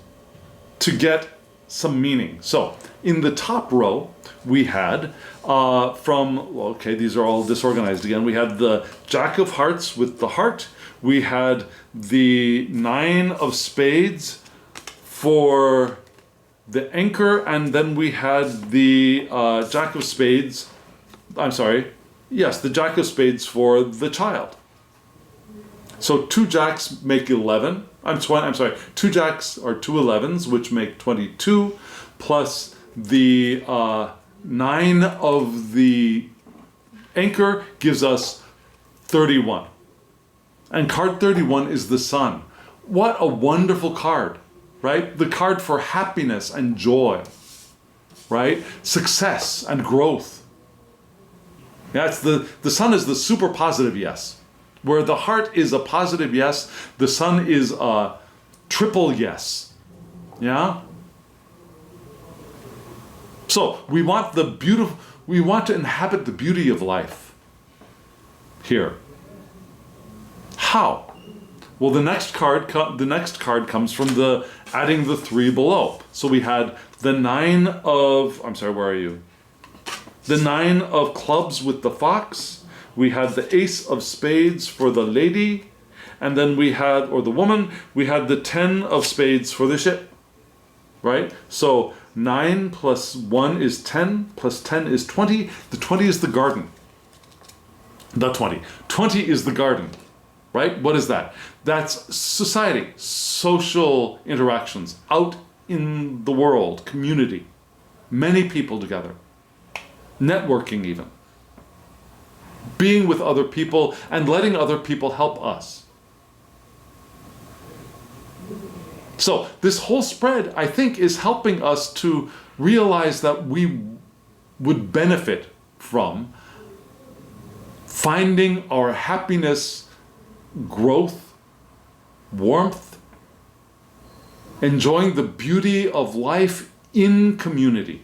to get some meaning. So in the top row, we had these are all disorganized again. We had the Jack of Hearts with the heart. We had the 9 of Spades for the anchor, and then we had the Jack of Spades. The Jack of Spades for the child. So 2 jacks make 11. 2 jacks are 2 11s, which make 22, plus the 9 of the anchor gives us 31. And card 31 is the sun. What a wonderful card, right? The card for happiness and joy, right? Success and growth. Yeah, the sun is the super positive yes. Where the heart is a positive yes, the sun is a triple yes. Yeah? So we want to inhabit the beauty of life here. How? Well, the next card comes from adding the 3 below. So we had the 9 of, where are you? The 9 of clubs with the fox. We had the Ace of Spades for the lady, and then or the woman, we had the 10 of Spades for the ship, right? So 9 plus 1 is 10, plus 10 is 20. The 20 is the garden. The 20. 20 is the garden, right? What is that? That's society, social interactions, out in the world, community, many people together, networking even. Being with other people and letting other people help us. So this whole spread, I think, is helping us to realize that we would benefit from finding our happiness, growth, warmth, enjoying the beauty of life in community,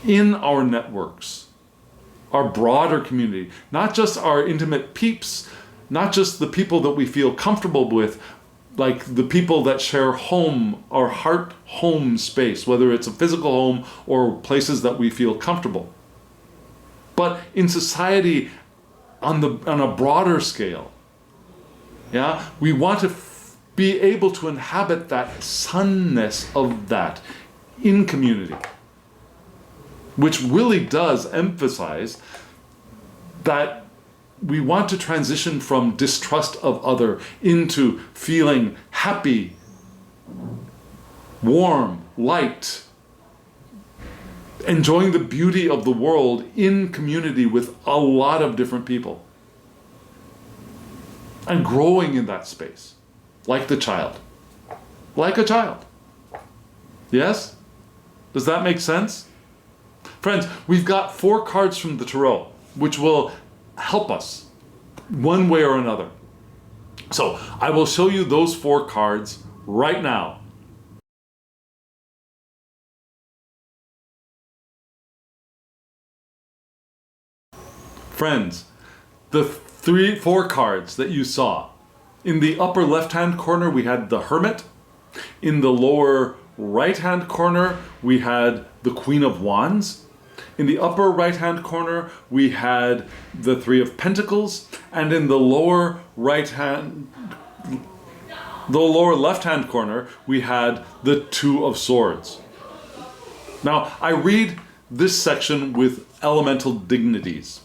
in our networks, our broader community, not just our intimate peeps, not just the people that we feel comfortable with, like the people that share home, our heart home space, whether it's a physical home or places that we feel comfortable. But in society, on a broader scale, yeah, we want to be able to inhabit that sunness of that in community, which really does emphasize that we want to transition from distrust of other into feeling happy, warm, light, enjoying the beauty of the world in community with a lot of different people. And growing in that space, like the child. Like a child. Yes? Does that make sense? Friends, we've got 4 cards from the Tarot, which will help us one way or another. So I will show you those 4 cards right now. Friends, the 4 cards that you saw. In the upper left-hand corner, we had the Hermit. In the lower right-hand corner, we had the Queen of Wands. In the upper right-hand corner, we had the 3 of Pentacles. And in the lower left-hand corner, we had the 2 of Swords. Now, I read this section with elemental dignities,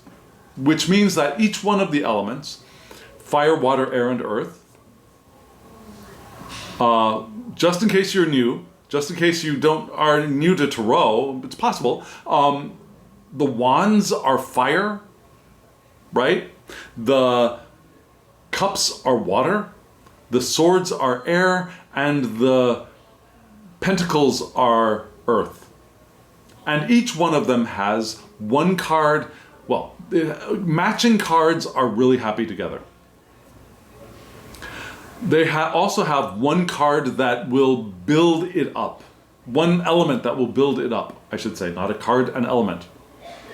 which means that each one of the elements, fire, water, air, and earth, just in case you're new, just in case you are new to Tarot, it's possible, the wands are fire, right? The cups are water, the swords are air, and the pentacles are earth. And each one of them has one card. Well, matching cards are really happy together. They also have one card that will build it up. One element that will build it up, I should say, not a card, an element.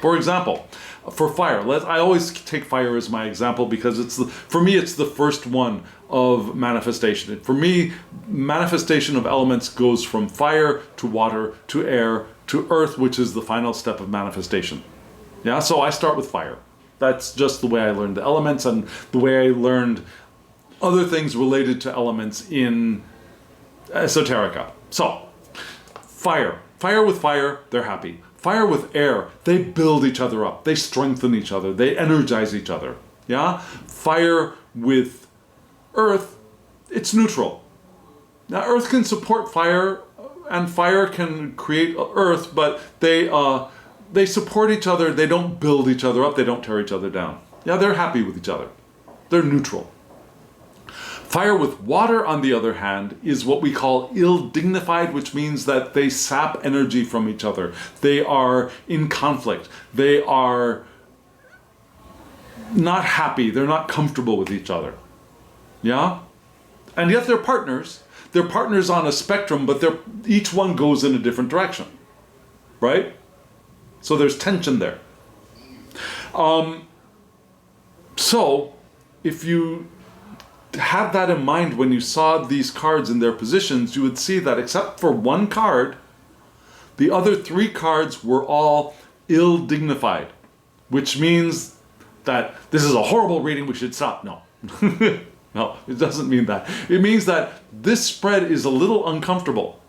For example, for fire, I always take fire as my example because for me it's the first one of manifestation. For me, manifestation of elements goes from fire to water to air to earth, which is the final step of manifestation. Yeah, so I start with fire. That's just the way I learned the elements and the way I learned other things related to elements in esoterica. So, fire. Fire with fire, they're happy. Fire with air, they build each other up. They strengthen each other. They energize each other. Yeah? Fire with earth, it's neutral. Now, earth can support fire, and fire can create earth, but they support each other. They don't build each other up. They don't tear each other down. Yeah, they're happy with each other. They're neutral. Fire with water, on the other hand, is what we call ill-dignified, which means that they sap energy from each other. They are in conflict. They are not happy. They're not comfortable with each other. Yeah? And yet they're partners. They're partners on a spectrum, but each one goes in a different direction. Right? So there's tension there. So, if you had that in mind when you saw these cards in their positions, you would see that except for one card, the other 3 cards were all ill-dignified, which means that this is a horrible reading, we should stop. No. No, it doesn't mean that. It means that this spread is a little uncomfortable,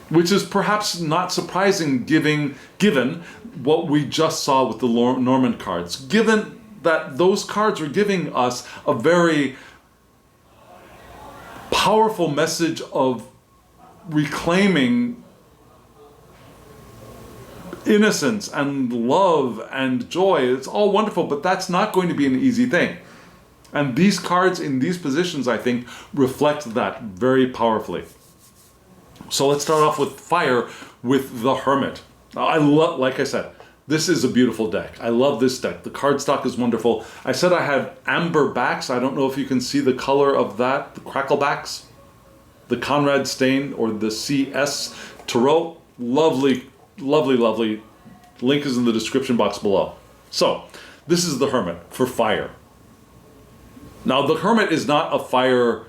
which is perhaps not surprising given what we just saw with the Norman cards. Given that those cards are giving us a very powerful message of reclaiming innocence and love and joy. It's all wonderful, but that's not going to be an easy thing. And these cards in these positions, I think, reflect that very powerfully. So let's start off with fire with the Hermit. Like I said, this is a beautiful deck. I love this deck. The cardstock is wonderful. I said I had amber backs. I don't know if you can see the color of that, the crackle backs. The Conrad stain or the CS Tarot. Lovely, lovely, lovely. Link is in the description box below. So, this is the Hermit for fire. Now, the Hermit is not a fire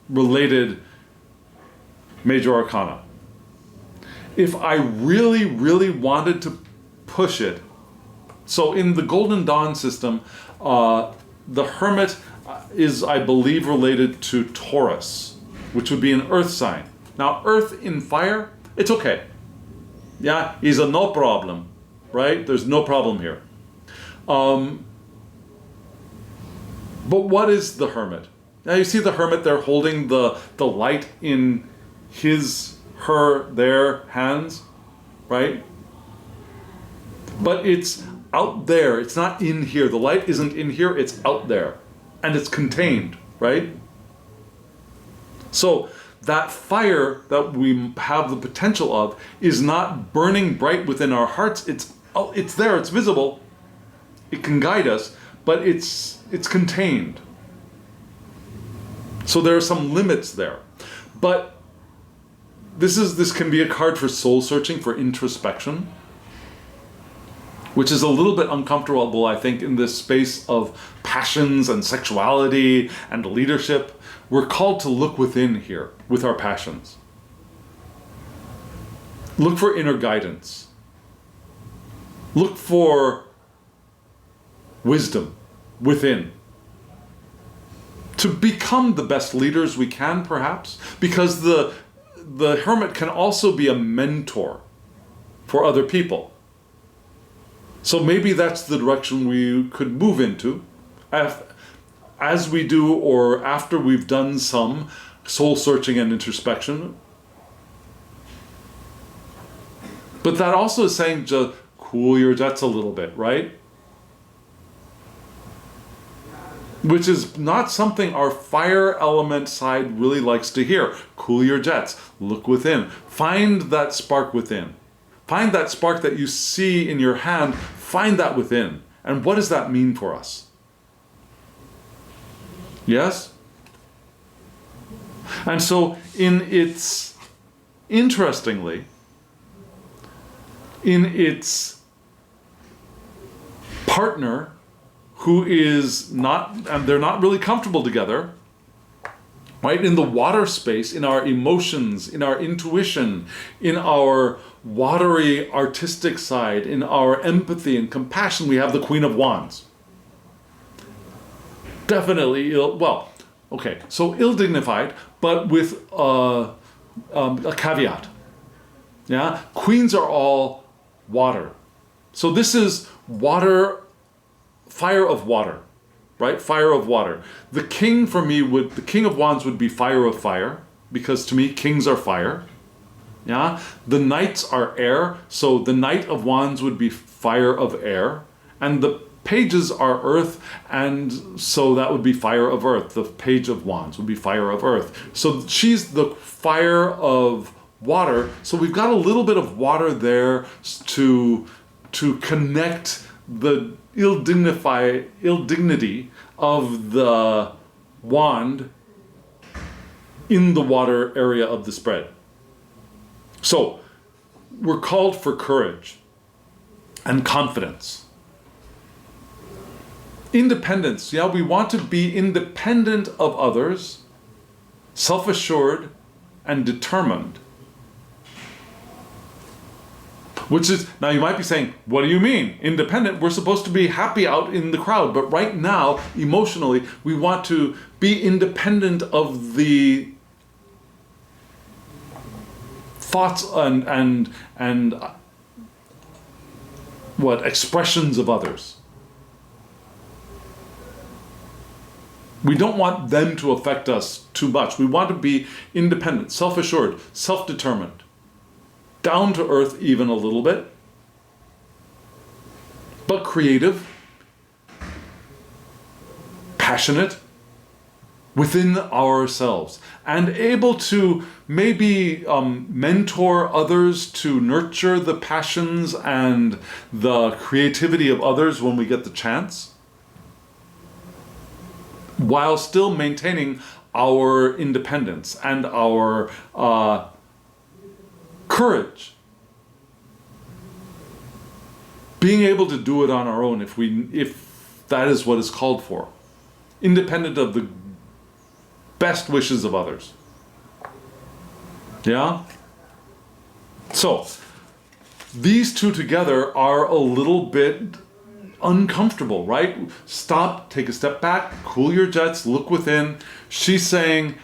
related major arcana. If I really, really wanted to push it, so in the Golden Dawn system, the Hermit is, I believe, related to Taurus, which would be an earth sign. Now, earth in fire, it's okay. Yeah, he's a no problem. right? There's no problem here. But what is the hermit? Now you see the hermit there holding the light in their hands, right? But it's out there. It's not in here. The light isn't in here. It's out there. And it's contained, right? So that fire that we have the potential of is not burning bright within our hearts. It's there. It's visible. It can guide us, but it's contained. So there are some limits there. But this can be a card for soul searching, for introspection, which is a little bit uncomfortable, I think, in this space of passions and sexuality and leadership. We're called to look within here with our passions. Look for inner guidance. Look for wisdom within. To become the best leaders we can, perhaps, because the hermit can also be a mentor for other people. So maybe that's the direction we could move into as we do, or after we've done some soul searching and introspection. But that also is saying to cool your jets a little bit, right? Which is not something our fire element side really likes to hear. Cool your jets. Look within. Find that spark within. Find that spark that you see in your hand. Find that within. And what does that mean for us? Yes? And so interestingly, in its partner, who is not, and they're not really comfortable together, right? In the water space, in our emotions, in our intuition, in our watery artistic side, in our empathy and compassion, we have the Queen of Wands. Definitely so ill-dignified, but with a caveat. Yeah, queens are all water. So this is water, fire of water, right? Fire of water. The king for me the King of Wands would be fire of fire, because to me, kings are fire. Yeah, the knights are air, so the Knight of Wands would be fire of air, and the pages are earth, and so that would be fire of earth. The Page of Wands would be fire of earth. So she's the fire of water. So we've got a little bit of water there to connect the ill dignity of the wand in the water area of the spread. So we're called for courage and confidence. Independence. Yeah, we want to be independent of others, self-assured and determined. Which is, now you might be saying, what do you mean? Independent? We're supposed to be happy out in the crowd, but right now, emotionally, we want to be independent of the thoughts and expressions of others. We don't want them to affect us too much. We want to be independent, self-assured, self-determined, down to earth even a little bit, but creative, passionate within ourselves, and able to maybe mentor others to nurture the passions and the creativity of others when we get the chance, while still maintaining our independence and our courage. Being able to do it on our own if that is what is called for. Independent of the best wishes of others. Yeah? So, these two together are a little bit uncomfortable, right? Stop, take a step back, cool your jets, look within. She's saying,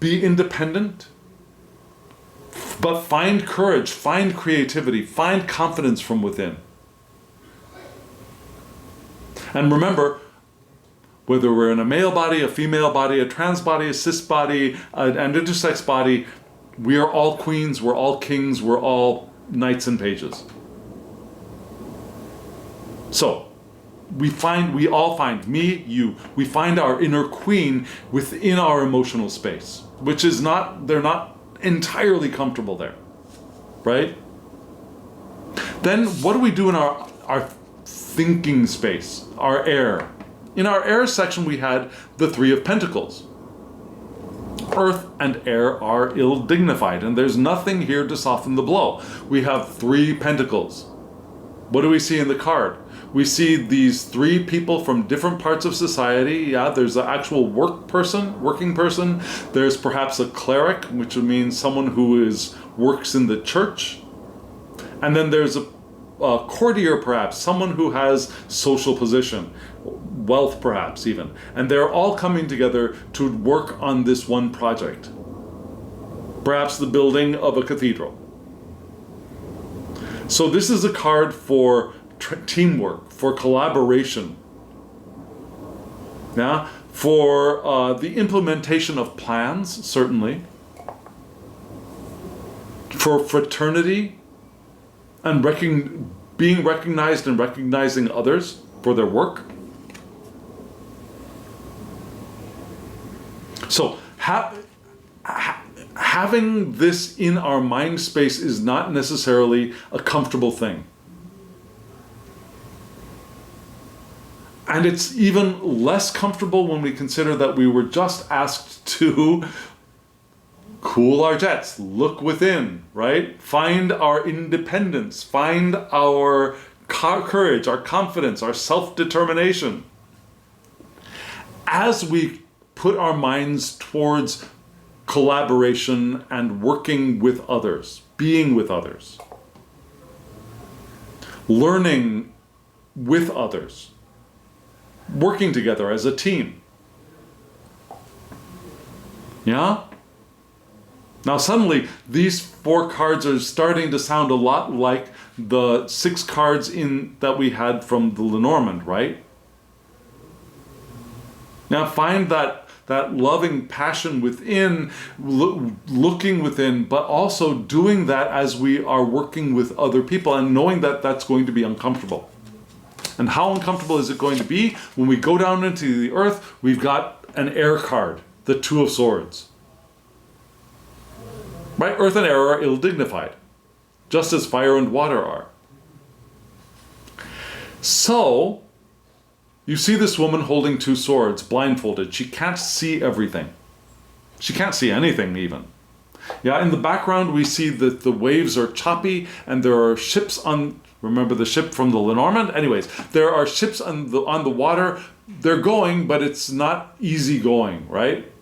be independent, but find courage, find creativity, find confidence from within. And remember, whether we're in a male body, a female body, a trans body, a cis body, an intersex body, we are all queens, we're all kings, we're all knights and pages. So, we all find, me, you, we find our inner queen within our emotional space, which is they're not entirely comfortable there, right? Then what do we do in our thinking space, our air? In our air section, we had the Three of Pentacles. Earth and air are ill-dignified, and there's nothing here to soften the blow. We have 3 pentacles. What do we see in the card? We see these 3 people from different parts of society. Yeah, there's an actual working person. There's perhaps a cleric, which would mean someone who works in the church. And then there's a courtier, perhaps, someone who has social position, wealth perhaps even. And they're all coming together to work on this one project. Perhaps the building of a cathedral. So this is a card for teamwork, for collaboration, yeah, for the implementation of plans, certainly, for fraternity, and being recognized and recognizing others for their work. So having this in our mind space is not necessarily a comfortable thing. And it's even less comfortable when we consider that we were just asked to cool our jets, look within, right? Find our independence, find our courage, our confidence, our self-determination. As we put our minds towards collaboration and working with others, being with others, learning with others, working together as a team. Yeah? Now suddenly, these 4 cards are starting to sound a lot like the 6 cards that we had from the Lenormand, right? Now find that loving passion within, looking within, but also doing that as we are working with other people and knowing that that's going to be uncomfortable. And how uncomfortable is it going to be? When we go down into the earth, we've got an air card, the Two of Swords. Right? Earth and air are ill-dignified, just as fire and water are. So, you see this woman holding 2 swords, blindfolded. She can't see everything. She can't see anything even. Yeah, in the background we see that the waves are choppy and there are ships on, remember the ship from the Lenormand? Anyways, there are ships on the water. They're going, but it's not easy going, right?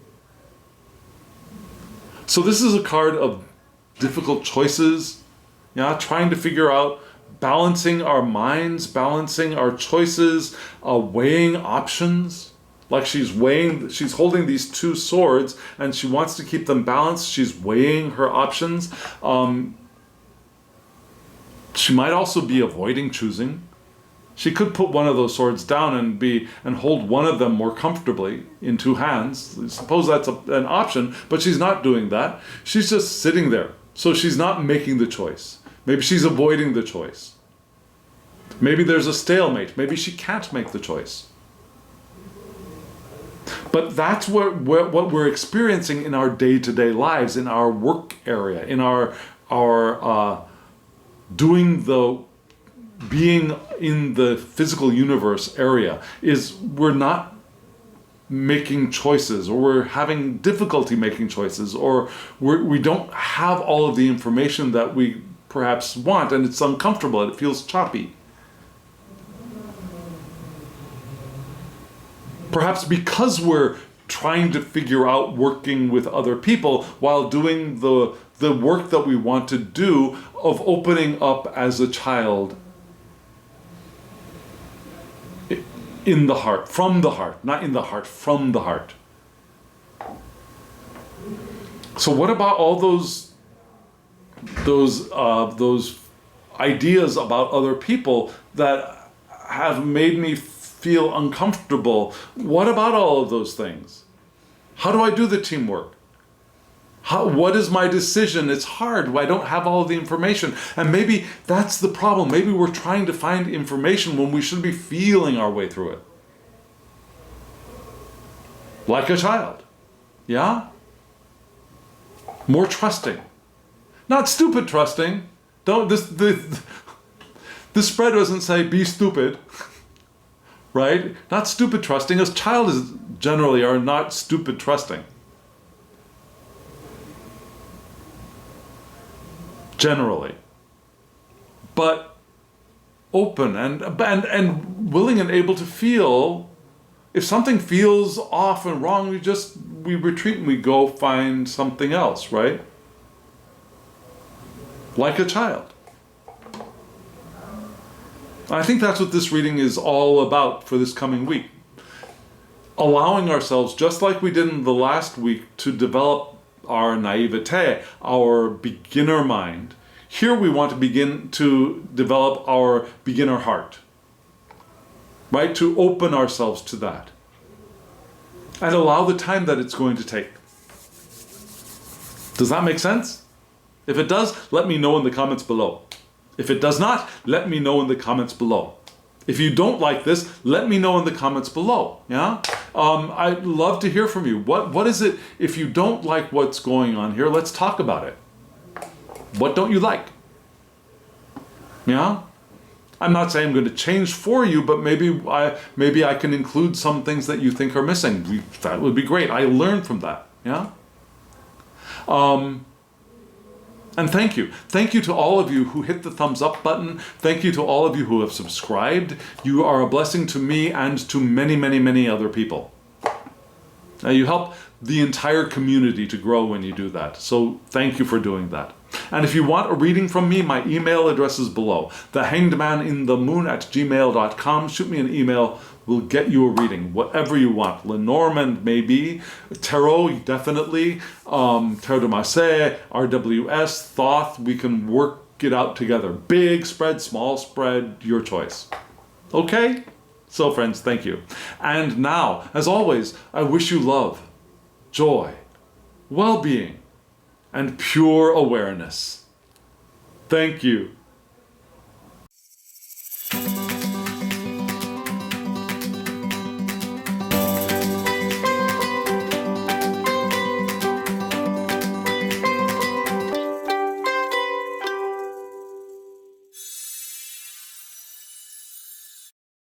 So this is a card of difficult choices, yeah, trying to figure out, balancing our minds, balancing our choices, weighing options. Like she's holding these 2 swords and she wants to keep them balanced. She's weighing her options. She might also be avoiding choosing. She could put one of those swords down and hold one of them more comfortably in 2 hands. Suppose that's an option, but she's not doing that. She's just sitting there. So she's not making the choice. Maybe she's avoiding the choice. Maybe there's a stalemate. Maybe she can't make the choice. But that's what we're experiencing in our day-to-day lives, in our work area, in our being in the physical universe area, is we're not making choices, or we're having difficulty making choices, or we don't have all of the information that we perhaps want, and it's uncomfortable and it feels choppy. Perhaps because we're trying to figure out working with other people while doing the work that we want to do of opening up as a child in the heart, from the heart, not in the heart, from the heart. So what about all those ideas about other people that have made me feel uncomfortable. What about all of those things? How do I do the teamwork? What is my decision? It's hard. I don't have all of the information. And maybe that's the problem. Maybe we're trying to find information when we should be feeling our way through it. Like a child. Yeah? More trusting. Not stupid trusting. This spread doesn't say be stupid. Right? Not stupid trusting. As child generally are not stupid trusting. Generally. But open and willing and able to feel. If something feels off and wrong, we retreat and we go find something else, right? Like a child. I think that's what this reading is all about for this coming week. Allowing ourselves, just like we did in the last week, to develop our naivete, our beginner mind. Here we want to begin to develop our beginner heart. Right? To open ourselves to that. And allow the time that it's going to take. Does that make sense? If it does, let me know in the comments below. If it does not, let me know in the comments below. If you don't like this, let me know in the comments below. Yeah? I'd love to hear from you. What is it, if you don't like what's going on here, let's talk about it. What don't you like? Yeah? I'm not saying I'm going to change for you, but maybe I can include some things that you think are missing. That would be great. I learned from that. Yeah? And thank you. Thank you to all of you who hit the thumbs up button. Thank you to all of you who have subscribed. You are a blessing to me and to many, many, many other people. Now you help the entire community to grow when you do that. So thank you for doing that. And if you want a reading from me, my email address is below. thehangedmaninthemoon@gmail.com. Shoot me an email. We'll get you a reading, whatever you want. Lenormand, maybe. Tarot, definitely. Tarot de Marseille, RWS, Thoth. We can work it out together. Big spread, small spread, your choice. Okay? So friends, thank you. And now, as always, I wish you love, joy, well-being, and pure awareness. Thank you.